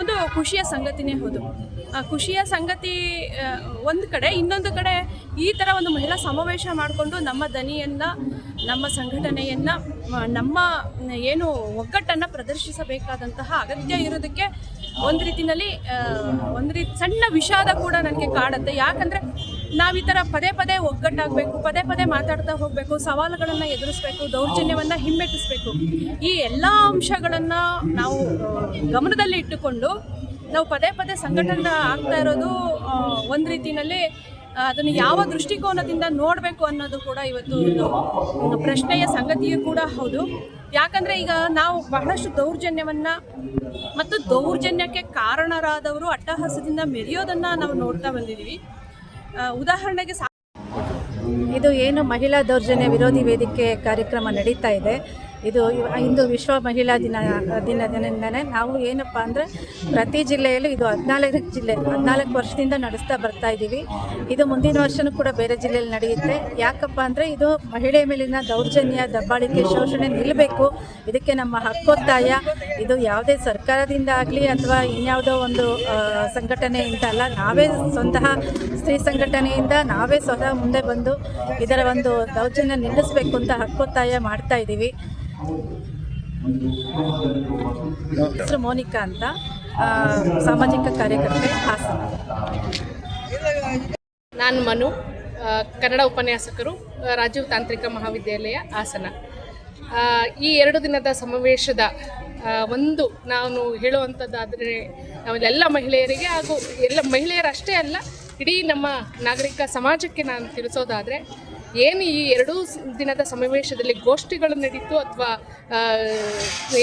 Speaker 11: ಒಂದು ಖುಷಿಯ ಸಂಗತಿನೇ ಹೌದು. ಖುಷಿಯ ಸಂಗತಿ ಒಂದು ಕಡೆ, ಇನ್ನೊಂದು ಕಡೆ ಈ ಥರ ಒಂದು ಮಹಿಳಾ ಸಮಾವೇಶ ಮಾಡಿಕೊಂಡು ನಮ್ಮ ದನಿಯನ್ನು, ನಮ್ಮ ಸಂಘಟನೆಯನ್ನು, ನಮ್ಮ ಏನು ಒಗ್ಗಟ್ಟನ್ನು ಪ್ರದರ್ಶಿಸಬೇಕಾದಂತಹ ಅಗತ್ಯ ಇರೋದಕ್ಕೆ ಒಂದು ರೀತಿಯಲ್ಲಿ ಸಣ್ಣ ವಿಷಾದ ಕೂಡ ನನಗೆ ಕಾಡುತ್ತೆ. ಯಾಕಂದರೆ ನಾವು ಈ ಥರ ಪದೇ ಪದೇ ಒಗ್ಗಟ್ಟಾಗಬೇಕು, ಪದೇ ಪದೇ ಮಾತಾಡ್ತಾ ಹೋಗಬೇಕು, ಸವಾಲುಗಳನ್ನು ಎದುರಿಸಬೇಕು, ದೌರ್ಜನ್ಯವನ್ನು ಹಿಮ್ಮೆಟ್ಟಿಸಬೇಕು. ಈ ಎಲ್ಲ ಅಂಶಗಳನ್ನು ನಾವು ಗಮನದಲ್ಲಿ ಇಟ್ಟುಕೊಂಡು ನಾವು ಪದೇ ಪದೇ ಸಂಘಟನೆ ಆಗ್ತಾ ಇರೋದು ಒಂದು ರೀತಿಯಲ್ಲಿ ಅದನ್ನು ಯಾವ ದೃಷ್ಟಿಕೋನದಿಂದ ನೋಡಬೇಕು ಅನ್ನೋದು ಕೂಡ ಇವತ್ತು ಒಂದು ಪ್ರಶ್ನೆಯ ಸಂಗತಿಯೂ ಕೂಡ ಹೌದು. ಯಾಕಂದರೆ ಈಗ ನಾವು ಬಹಳಷ್ಟು ದೌರ್ಜನ್ಯವನ್ನು ಮತ್ತು ದೌರ್ಜನ್ಯಕ್ಕೆ ಕಾರಣರಾದವರು ಅಟ್ಟಹಾಸದಿಂದ ಮೆರೆಯೋದನ್ನು ನಾವು ನೋಡ್ತಾ ಬಂದಿದ್ದೀವಿ. ಉದಾಹರಣೆಗೆ
Speaker 4: ಇದು ಏನು ಮಹಿಳಾ ದೌರ್ಜನ್ಯ ವಿರೋಧಿ ವೇದಿಕೆ ಕಾರ್ಯಕ್ರಮ ನಡೀತಾ ಇದೆ, ಇದು ಇಂದು ವಿಶ್ವ ಮಹಿಳಾ ದಿನದಿಂದನೇ ನಾವು ಏನಪ್ಪ ಅಂದರೆ ಪ್ರತಿ ಜಿಲ್ಲೆಯಲ್ಲೂ ಇದು 14 ವರ್ಷದಿಂದ ನಡೆಸ್ತಾ ಬರ್ತಾ ಇದ್ದೀವಿ. ಇದು ಮುಂದಿನ ವರ್ಷವೂ ಕೂಡ ಬೇರೆ ಜಿಲ್ಲೆಯಲ್ಲಿ ನಡೆಯುತ್ತೆ. ಯಾಕಪ್ಪ ಅಂದರೆ ಇದು ಮಹಿಳೆ ಮೇಲಿನ ದೌರ್ಜನ್ಯ, ದಬ್ಬಾಳಿಕೆ, ಶೋಷಣೆ ನಿಲ್ಲಬೇಕು. ಇದಕ್ಕೆ ನಮ್ಮ ಹಕ್ಕೊತ್ತಾಯ. ಇದು ಯಾವುದೇ ಸರ್ಕಾರದಿಂದ ಆಗಲಿ ಅಥವಾ ಇನ್ಯಾವುದೋ ಒಂದು ಸಂಘಟನೆಯಿಂದ ಅಲ್ಲ, ನಾವೇ ಸ್ವತಃ ಸ್ತ್ರೀ ಸಂಘಟನೆಯಿಂದ ನಾವೇ ಸ್ವತಃ ಮುಂದೆ ಬಂದು ಇದರ ಒಂದು ದೌರ್ಜನ್ಯ ನಿಲ್ಲಿಸಬೇಕು ಅಂತ ಹಕ್ಕೊತ್ತಾಯ ಮಾಡ್ತಾ ಇದ್ದೀವಿ. ಹೆಸರು ಮೋನಿಕಾ ಅಂತ, ಸಾಮಾಜಿಕ ಕಾರ್ಯಕರ್ತೆ, ಹಾಸನ.
Speaker 11: ನಾನು ಮನು, ಕನ್ನಡ ಉಪನ್ಯಾಸಕರು, ರಾಜೀವ್ ತಾಂತ್ರಿಕ ಮಹಾವಿದ್ಯಾಲಯ, ಹಾಸನ. ಈ 2 ದಿನದ ಸಮಾವೇಶದ ಒಂದು ನಾನು ಹೇಳುವಂಥದ್ದಾದರೆ, ನಾವೆಲ್ಲ ಮಹಿಳೆಯರಿಗೆ ಹಾಗೂ ಎಲ್ಲ ಮಹಿಳೆಯರಷ್ಟೇ ಅಲ್ಲ, ಇಡೀ ನಮ್ಮ ನಾಗರಿಕ ಸಮಾಜಕ್ಕೆ ನಾನು ತಿಳಿಸೋದಾದರೆ, ಏನು ಈ 2 ದಿನದ ಸಮಾವೇಶದಲ್ಲಿ ಗೋಷ್ಠಿಗಳು ನಡೀತು ಅಥವಾ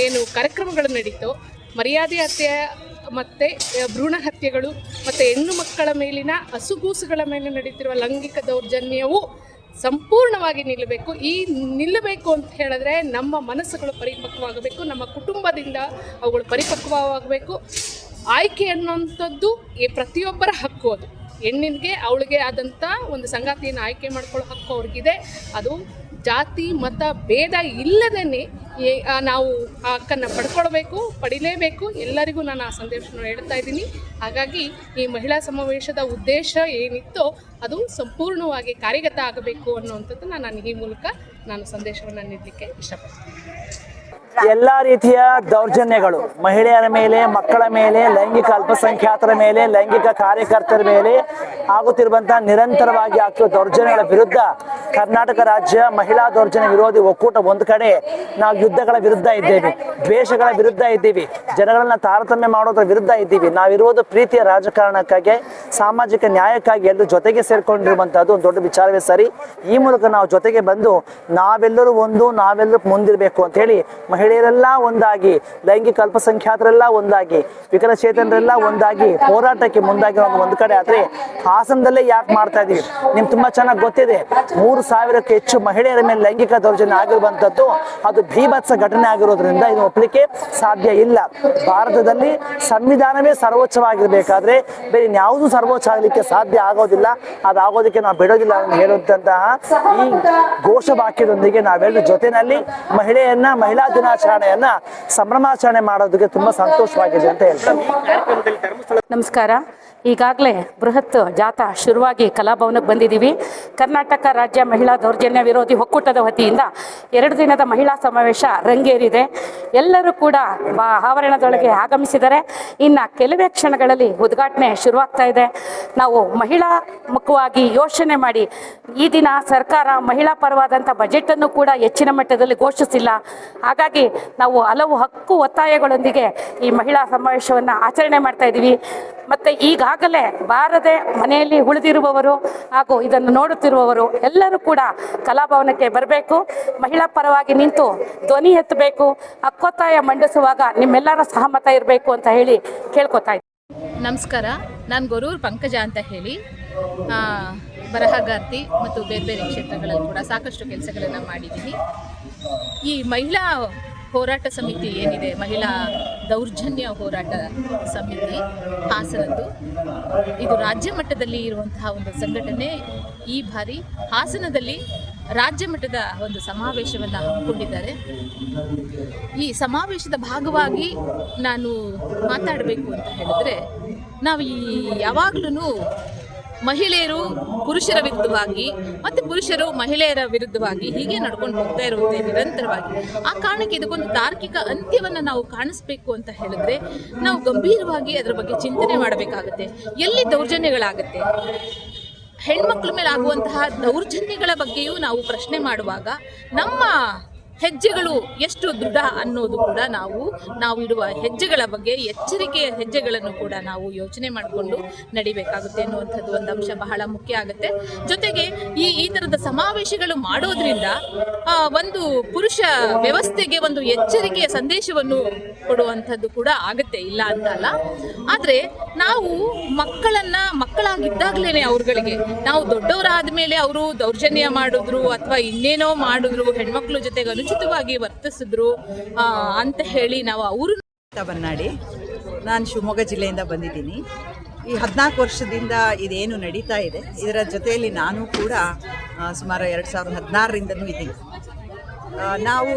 Speaker 11: ಏನು ಕಾರ್ಯಕ್ರಮಗಳು ನಡೀತು, ಮರ್ಯಾದೆ ಹತ್ಯೆ ಮತ್ತು ಭ್ರೂಣ ಹತ್ಯೆಗಳು ಮತ್ತು ಹೆಣ್ಣು ಮಕ್ಕಳ ಮೇಲಿನ ಹಸುಗೂಸುಗಳ ಮೇಲೆ ನಡೀತಿರುವ ಲೈಂಗಿಕ ದೌರ್ಜನ್ಯವು ಸಂಪೂರ್ಣವಾಗಿ ನಿಲ್ಲಬೇಕು ಅಂತ ಹೇಳಿದ್ರೆ ನಮ್ಮ ಮನಸ್ಸುಗಳು ಪರಿಪಕ್ವವಾಗಬೇಕು, ನಮ್ಮ ಕುಟುಂಬದಿಂದ ಅವುಗಳು ಪರಿಪಕ್ವವಾಗಬೇಕು. ಆಯ್ಕೆ ಅನ್ನುವಂಥದ್ದು ಪ್ರತಿಯೊಬ್ಬರ ಹಕ್ಕು. ಅದು ಹೆಣ್ಣಿಗೆ ಅವಳಿಗೆ ಆದಂಥ ಒಂದು ಸಂಗಾತಿಯನ್ನು ಆಯ್ಕೆ ಮಾಡ್ಕೊಳ್ಳೋ ಹಕ್ಕು ಅವ್ರಿಗಿದೆ. ಅದು ಜಾತಿ ಮತ ಭೇದ ಇಲ್ಲದೇ ನಾವು ಆ ಹಕ್ಕನ್ನು ಪಡಿಲೇಬೇಕು. ಎಲ್ಲರಿಗೂ ನಾನು ಆ ಸಂದೇಶವನ್ನು ಹೇಳ್ತಾ ಇದ್ದೀನಿ. ಹಾಗಾಗಿ ಈ ಮಹಿಳಾ ಸಮಾವೇಶದ ಉದ್ದೇಶ ಏನಿತ್ತೋ ಅದು ಸಂಪೂರ್ಣವಾಗಿ ಕಾರ್ಯಗತ ಆಗಬೇಕು ಅನ್ನುವಂಥದ್ದನ್ನು ನಾನು ಈ ಮೂಲಕ ಸಂದೇಶವನ್ನು ನೀಡಲಿಕ್ಕೆ ಇಷ್ಟಪಡ್ತೀನಿ.
Speaker 12: ಎಲ್ಲ ರೀತಿಯ ದೌರ್ಜನ್ಯಗಳು ಮಹಿಳೆಯರ ಮೇಲೆ, ಮಕ್ಕಳ ಮೇಲೆ, ಲೈಂಗಿಕ ಅಲ್ಪಸಂಖ್ಯಾತರ ಮೇಲೆ, ಲೈಂಗಿಕ ಕಾರ್ಯಕರ್ತರ ಮೇಲೆ ಆಗುತ್ತಿರುವಂತಹ ನಿರಂತರವಾಗಿ ಆಗ್ತಿರುವ ದೌರ್ಜನ್ಯಗಳ ವಿರುದ್ಧ ಕರ್ನಾಟಕ ರಾಜ್ಯ ಮಹಿಳಾ ದೌರ್ಜನ್ಯ ವಿರೋಧಿ ಒಕ್ಕೂಟ ಒಂದು ಕಡೆ ನಾವು ಯುದ್ಧಗಳ ವಿರುದ್ಧ ಇದ್ದೇವೆ, ದ್ವೇಷಗಳ ವಿರುದ್ಧ ಇದ್ದೀವಿ, ಜನಗಳನ್ನ ತಾರತಮ್ಯ ಮಾಡೋದ್ರ ವಿರುದ್ಧ ಇದ್ದೀವಿ. ನಾವಿರುವುದು ಪ್ರೀತಿಯ ರಾಜಕಾರಣಕ್ಕಾಗಿ, ಸಾಮಾಜಿಕ ನ್ಯಾಯಕ್ಕಾಗಿ ಎಲ್ಲರೂ ಜೊತೆಗೆ ಸೇರ್ಕೊಂಡಿರುವಂತಹದ್ದು ಒಂದು ದೊಡ್ಡ ವಿಚಾರವೇ ಸರಿ. ಈ ಮೂಲಕ ನಾವು ಜೊತೆಗೆ ಬಂದು ನಾವೆಲ್ಲರೂ ನಾವೆಲ್ಲರೂ ಮುಂದಿರಬೇಕು ಅಂತ ಹೇಳಿ ಮಹಿಳೆಯರೆಲ್ಲ ಒಂದಾಗಿ, ಲೈಂಗಿಕ ಅಲ್ಪಸಂಖ್ಯಾತರೆಲ್ಲ ಒಂದಾಗಿ, ವಿಕಲಚೇತನರೆಲ್ಲ ಒಂದಾಗಿ ಹೋರಾಟಕ್ಕೆ ಮುಂದಾಗಿ ಒಂದು ಕಡೆ ಆದ್ರೆ ಹಾಸನದಲ್ಲೇ ಯಾಕೆ ಮಾಡ್ತಾ ಇದೀವಿ? ನಿಮ್ಗೆ ತುಂಬಾ ಚೆನ್ನಾಗಿ ಗೊತ್ತಿದೆ, 3,000ಕ್ಕೂ ಹೆಚ್ಚು ಮಹಿಳೆಯರ ಮೇಲೆ ಲೈಂಗಿಕ ದೌರ್ಜನ್ಯ ಆಗಿರುವಂತದ್ದು ಅದು ಭೀಭತ್ಸ ಘಟನೆ ಆಗಿರೋದ್ರಿಂದ ಇದು ಒಪ್ಪಲಿಕ್ಕೆ ಸಾಧ್ಯ ಇಲ್ಲ. ಭಾರತದಲ್ಲಿ ಸಂವಿಧಾನವೇ ಸರ್ವೋಚ್ಚವಾಗಿರ್ಬೇಕಾದ್ರೆ ಬೇರೆ ಇನ್ಯಾವುದೂ ಸರ್ವೋಚ್ಚ ಆಗಲಿಕ್ಕೆ ಸಾಧ್ಯ ಆಗೋದಿಲ್ಲ. ಅದಾಗೋದಕ್ಕೆ ನಾವು ಬಿಡೋದಿಲ್ಲ ಅಂತ ಹೇಳುವಂತಹ ಈ ಘೋಷವಾಕ್ಯದೊಂದಿಗೆ ನಾವೆಲ್ಲರೂ ಜೊತೆಯಲ್ಲಿ ಮಹಿಳಾ ದಿನಾಚರಣೆಯನ್ನ ಸಂಭ್ರಮಾಚರಣೆ ಮಾಡೋದಕ್ಕೆ ತುಂಬಾ ಸಂತೋಷವಾಗಿದೆ ಅಂತ ಹೇಳ್ತಾರೆ.
Speaker 10: ನಮಸ್ಕಾರ. ಈಗಾಗಲೇ ಬೃಹತ್ ಜಾಥಾ ಶುರುವಾಗಿ ಕಲಾಭವನಕ್ಕೆ ಬಂದಿದ್ದೀವಿ. ಕರ್ನಾಟಕ ರಾಜ್ಯ ಮಹಿಳಾ ದೌರ್ಜನ್ಯ ವಿರೋಧಿ ಒಕ್ಕೂಟದ ವತಿಯಿಂದ 2 ದಿನದ ಮಹಿಳಾ ಸಮಾವೇಶ ರಂಗೇರಿದೆ. ಎಲ್ಲರೂ ಕೂಡ ಆವರಣದೊಳಗೆ ಆಗಮಿಸಿದರೆ ಇನ್ನು ಕೆಲವೇ ಕ್ಷಣಗಳಲ್ಲಿ ಉದ್ಘಾಟನೆ ಶುರುವಾಗ್ತಾ ಇದೆ. ನಾವು ಮಹಿಳಾ ಮುಖವಾಗಿ ಯೋಚನೆ ಮಾಡಿ ಈ ದಿನ ಸರ್ಕಾರ ಮಹಿಳಾ ಪರವಾದಂಥ ಬಜೆಟನ್ನು ಕೂಡ ಹೆಚ್ಚಿನ ಮಟ್ಟದಲ್ಲಿ ಘೋಷಿಸಿಲ್ಲ. ಹಾಗಾಗಿ ನಾವು ಹಲವು ಹಕ್ಕು ಒತ್ತಾಯಗಳೊಂದಿಗೆ ಈ ಮಹಿಳಾ ಸಮಾವೇಶವನ್ನು ಆಚರಣೆ ಮಾಡ್ತಾ ಇದ್ದೀವಿ. ಮತ್ತು ಈಗಾಗಲೇ ಬಾರದೆ ಮನೆಯಲ್ಲಿ ಉಳಿದಿರುವವರು ಹಾಗೂ ಇದನ್ನು ನೋಡುತ್ತಿರುವವರು ಎಲ್ಲರೂ ಕೂಡ ಕಲಾಭವನಕ್ಕೆ ಬರಬೇಕು. ಮಹಿಳಾ ಪರವಾಗಿ ನಿಂತು ಧ್ವನಿ ಎತ್ತಬೇಕು. ಹಕ್ಕೊತ್ತಾಯ ಮಂಡಿಸುವಾಗ ನಿಮ್ಮೆಲ್ಲರ ಸಹಮತ ಇರಬೇಕು ಅಂತ ಹೇಳಿ ಕೇಳ್ಕೊತಾ ಇದ್ದೀನಿ.
Speaker 8: ನಮಸ್ಕಾರ. ನಾನು ಗೊರೂರು ಪಂಕಜ ಅಂತ ಹೇಳಿ ಬರಹಗಾರ್ತಿ ಮತ್ತು ಬೇರೆ ಬೇರೆ ಕ್ಷೇತ್ರಗಳಲ್ಲಿ ಕೂಡ ಸಾಕಷ್ಟು ಕೆಲಸಗಳನ್ನು ಮಾಡಿದ್ದೀನಿ. ಈ ಮಹಿಳಾ ಹೋರಾಟ ಸಮಿತಿ ಏನಿದೆ, ಮಹಿಳಾ ದೌರ್ಜನ್ಯ ಹೋರಾಟ ಸಮಿತಿ ಹಾಸನದ್ದು, ಇದು ರಾಜ್ಯ ಮಟ್ಟದಲ್ಲಿ ಇರುವಂತಹ ಒಂದು ಸಂಘಟನೆ. ಈ ಬಾರಿ ಹಾಸನದಲ್ಲಿ ರಾಜ್ಯ ಮಟ್ಟದ ಒಂದು ಸಮಾವೇಶವನ್ನು ಹಮ್ಮಿಕೊಂಡಿದ್ದಾರೆ. ಈ ಸಮಾವೇಶದ ಭಾಗವಾಗಿ ನಾನು ಮಾತಾಡಬೇಕು ಅಂತ ಹೇಳಿದ್ರೆ, ನಾವು ಯಾವಾಗಲೂ ಮಹಿಳೆಯರು ಪುರುಷರ ವಿರುದ್ಧವಾಗಿ ಮತ್ತು ಪುರುಷರು ಮಹಿಳೆಯರ ವಿರುದ್ಧವಾಗಿ ಹೀಗೆ ನಡ್ಕೊಂಡು ಹೋಗ್ತಾ ಇರುತ್ತೆ ನಿರಂತರವಾಗಿ. ಆ ಕಾರಣಕ್ಕೆ ಇದಕ್ಕೊಂದು ತಾರ್ಕಿಕ ಅಂತ್ಯವನ್ನು ನಾವು ಕಾಣಿಸ್ಬೇಕು ಅಂತ ಹೇಳಿದ್ರೆ ನಾವು ಗಂಭೀರವಾಗಿ ಅದರ ಬಗ್ಗೆ ಚಿಂತನೆ ಮಾಡಬೇಕಾಗುತ್ತೆ. ಎಲ್ಲಿ ದೌರ್ಜನ್ಯಗಳಾಗುತ್ತೆ, ಹೆಣ್ಮಕ್ಳ ಮೇಲೆ ಆಗುವಂತಹ ದೌರ್ಜನ್ಯಗಳ ಬಗ್ಗೆಯೂ ನಾವು ಪ್ರಶ್ನೆ ಮಾಡುವಾಗ ನಮ್ಮ ಹೆಜ್ಜೆಗಳು ಎಷ್ಟು ದೃಢ ಅನ್ನೋದು ಕೂಡ ನಾವು ಇಡುವ ಹೆಜ್ಜೆಗಳ ಬಗ್ಗೆ ಎಚ್ಚರಿಕೆಯ ಹೆಜ್ಜೆಗಳನ್ನು ಕೂಡ ನಾವು ಯೋಚನೆ ಮಾಡಿಕೊಂಡು ನಡಿಬೇಕಾಗುತ್ತೆ ಅನ್ನುವಂಥದ್ದು ಒಂದು ಅಂಶ ಬಹಳ ಮುಖ್ಯ ಆಗುತ್ತೆ. ಜೊತೆಗೆ ಈ ಥರದ ಸಮಾವೇಶಗಳು ಮಾಡೋದ್ರಿಂದ ಒಂದು ಪುರುಷ ವ್ಯವಸ್ಥೆಗೆ ಒಂದು ಎಚ್ಚರಿಕೆಯ ಸಂದೇಶವನ್ನು ಕೊಡುವಂಥದ್ದು ಕೂಡ ಆಗುತ್ತೆ, ಇಲ್ಲ ಅಂತ ಅಲ್ಲ. ಆದರೆ ನಾವು ಮಕ್ಕಳಾಗಿದ್ದಾಗಲೇ ಅವ್ರುಗಳಿಗೆ ನಾವು ದೊಡ್ಡವರಾದ ಮೇಲೆ ಅವರು ದೌರ್ಜನ್ಯ ಮಾಡಿದ್ರು ಅಥವಾ ಇನ್ನೇನೋ ಮಾಡಿದ್ರು, ಹೆಣ್ಮಕ್ಳ ಜೊತೆಗೆ ಅನುಚಿತವಾಗಿ ವರ್ತಿಸಿದ್ರು ಅಂತ ಹೇಳಿ ನಾವು ಅವರು
Speaker 13: ಬನ್ನಾಡಿ. ನಾನು ಶಿವಮೊಗ್ಗ ಜಿಲ್ಲೆಯಿಂದ ಬಂದಿದ್ದೀನಿ. ಈ 14 ವರ್ಷದಿಂದ ಇದೇನು ನಡೀತಾ ಇದೆ ಇದರ ಜೊತೆಯಲ್ಲಿ ನಾನು ಕೂಡ ಸುಮಾರು 2016ರಿಂದನೂ ಇದ್ದೀನಿ. ನಾವು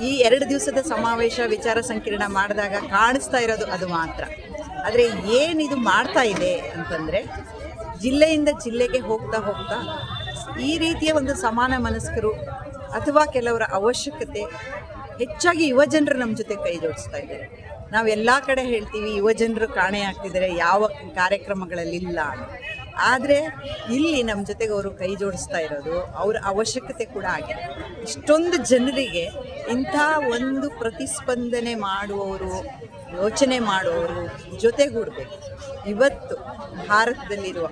Speaker 13: ಈ 2 ದಿವಸದ ಸಮಾವೇಶ ವಿಚಾರ ಸಂಕಿರಣ ಮಾಡಿದಾಗ ಕಾಣಿಸ್ತಾ ಇರೋದು ಅದು ಮಾತ್ರ. ಆದರೆ ಏನಿದು ಮಾಡ್ತಾ ಇದೆ ಅಂತಂದರೆ, ಜಿಲ್ಲೆಯಿಂದ ಜಿಲ್ಲೆಗೆ ಹೋಗ್ತಾ ಹೋಗ್ತಾ ಈ ರೀತಿಯ ಒಂದು ಸಮಾನ ಮನಸ್ಕರು ಅಥವಾ ಕೆಲವರ ಅವಶ್ಯಕತೆ ಹೆಚ್ಚಾಗಿ ಯುವಜನರು ನಮ್ಮ ಜೊತೆ ಕೈ ಜೋಡಿಸ್ತಾ ಇದ್ದಾರೆ. ನಾವು ಎಲ್ಲ ಕಡೆ ಹೇಳ್ತೀವಿ ಯುವಜನರು ಕಾಣೆಯಾಗ್ತಿದ್ದಾರೆ, ಯಾವ ಕಾರ್ಯಕ್ರಮಗಳಲ್ಲಿಲ್ಲ. ಆದರೆ ಇಲ್ಲಿ ನಮ್ಮ ಜೊತೆಗೆ ಅವರು ಕೈ ಜೋಡಿಸ್ತಾ ಇರೋದು ಅವರ ಅವಶ್ಯಕತೆ ಕೂಡ ಆಗಿದೆ. ಇಷ್ಟೊಂದು ಜನರಿಗೆ ಇಂಥ ಒಂದು ಪ್ರತಿಸ್ಪಂದನೆ ಮಾಡುವವರು, ಯೋಚನೆ ಮಾಡುವವರು ಜೊತೆಗೂಡಬೇಕು. ಇವತ್ತು ಭಾರತದಲ್ಲಿರುವ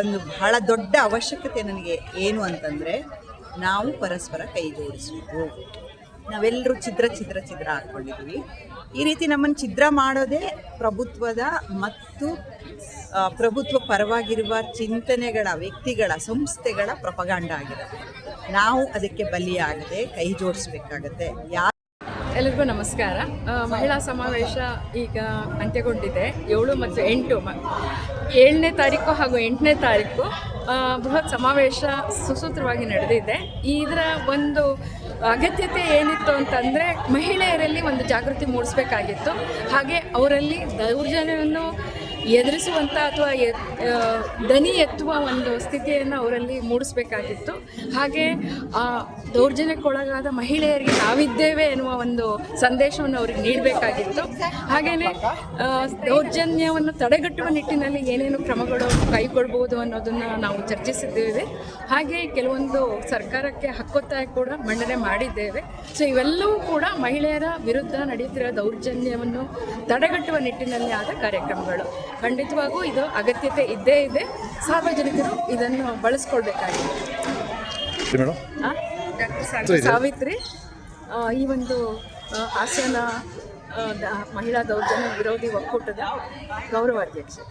Speaker 13: ಒಂದು ಬಹಳ ದೊಡ್ಡ ಅವಶ್ಯಕತೆ ನನಗೆ ಏನು ಅಂತಂದರೆ, ನಾವು ಪರಸ್ಪರ ಕೈ ಜೋಡಿಸುವುದು. ನಾವೆಲ್ಲರೂ ಛಿದ್ರ ಹಾಕ್ಕೊಂಡಿದ್ದೀವಿ. ಈ ರೀತಿ ನಮ್ಮನ್ನು ಛಿದ್ರ ಮಾಡೋದೇ ಪ್ರಭುತ್ವದ ಮತ್ತು ಪ್ರಭುತ್ವ ಪರವಾಗಿರುವ ಚಿಂತನೆಗಳ, ವ್ಯಕ್ತಿಗಳ, ಸಂಸ್ಥೆಗಳ ಪ್ರಪಗಾಂಡ ಆಗಿದೆ. ನಾವು ಅದಕ್ಕೆ ಬಲಿಯಾಗದೆ ಕೈ ಜೋಡಿಸ್ಬೇಕಾಗತ್ತೆ.
Speaker 4: ಎಲ್ಲರಿಗೂ ನಮಸ್ಕಾರ. ಮಹಿಳಾ ಸಮಾವೇಶ ಈಗ ಅಂತ್ಯಗೊಂಡಿದೆ. 7 ಮತ್ತು 8 7ನೇ ತಾರೀಕು ಹಾಗೂ 8ನೇ ತಾರೀಕು ಬೃಹತ್ ಸಮಾವೇಶ ಸುಸೂತ್ರವಾಗಿ ನಡೆದಿದೆ. ಇದರ ಒಂದು ಅಗತ್ಯತೆ ಏನಿತ್ತು ಅಂತಂದರೆ, ಮಹಿಳೆಯರಲ್ಲಿ ಒಂದು ಜಾಗೃತಿ ಮೂಡಿಸಬೇಕಾಗಿತ್ತು. ಹಾಗೆ ಅವರಲ್ಲಿ ದೌರ್ಜನ್ಯವನ್ನು ಎದುರಿಸುವಂಥ ಅಥವಾ ದನಿ ಎತ್ತುವ ಒಂದು ಸ್ಥಿತಿಯನ್ನು ಅವರಲ್ಲಿ ಮೂಡಿಸಬೇಕಾಗಿತ್ತು. ಹಾಗೆ ದೌರ್ಜನ್ಯಕ್ಕೊಳಗಾದ ಮಹಿಳೆಯರಿಗೆ ನಾವಿದ್ದೇವೆ ಎನ್ನುವ ಒಂದು ಸಂದೇಶವನ್ನು ಅವರಿಗೆ ನೀಡಬೇಕಾಗಿತ್ತು. ಹಾಗೆಯೇ ದೌರ್ಜನ್ಯವನ್ನು ತಡೆಗಟ್ಟುವ ನಿಟ್ಟಿನಲ್ಲಿ ಏನೇನು ಕ್ರಮಗಳು ಕೈಗೊಳ್ಬೋದು ಅನ್ನೋದನ್ನು ನಾವು ಚರ್ಚಿಸಿದ್ದೇವೆ. ಹಾಗೆ ಕೆಲವೊಂದು ಸರ್ಕಾರಕ್ಕೆ ಹಕ್ಕೊತ್ತಾಯ ಕೂಡ ಮಂಡನೆ ಮಾಡಿದ್ದೇವೆ. ಸೊ ಇವೆಲ್ಲವೂ ಕೂಡ ಮಹಿಳೆಯರ ವಿರುದ್ಧ ನಡೆಯುತ್ತಿರುವ ದೌರ್ಜನ್ಯವನ್ನು ತಡೆಗಟ್ಟುವ ನಿಟ್ಟಿನಲ್ಲಿ ಆದ ಕಾರ್ಯಕ್ರಮಗಳು. ಖಂಡಿತವಾಗೂ ಇದು ಅಗತ್ಯತೆ ಇದ್ದೇ ಇದೆ. ಸಾರ್ವಜನಿಕರು ಇದನ್ನು ಬಳಸ್ಕೊಳ್ಬೇಕಾಗಿದೆ. ಸಾವಿತ್ರಿ
Speaker 11: ಈ ಒಂದು ಹಾಸನ ಮಹಿಳಾ ದೌರ್ಜನ್ಯ ವಿರೋಧಿ ಒಕ್ಕೂಟದ ಗೌರವಾಧ್ಯಕ್ಷೆ.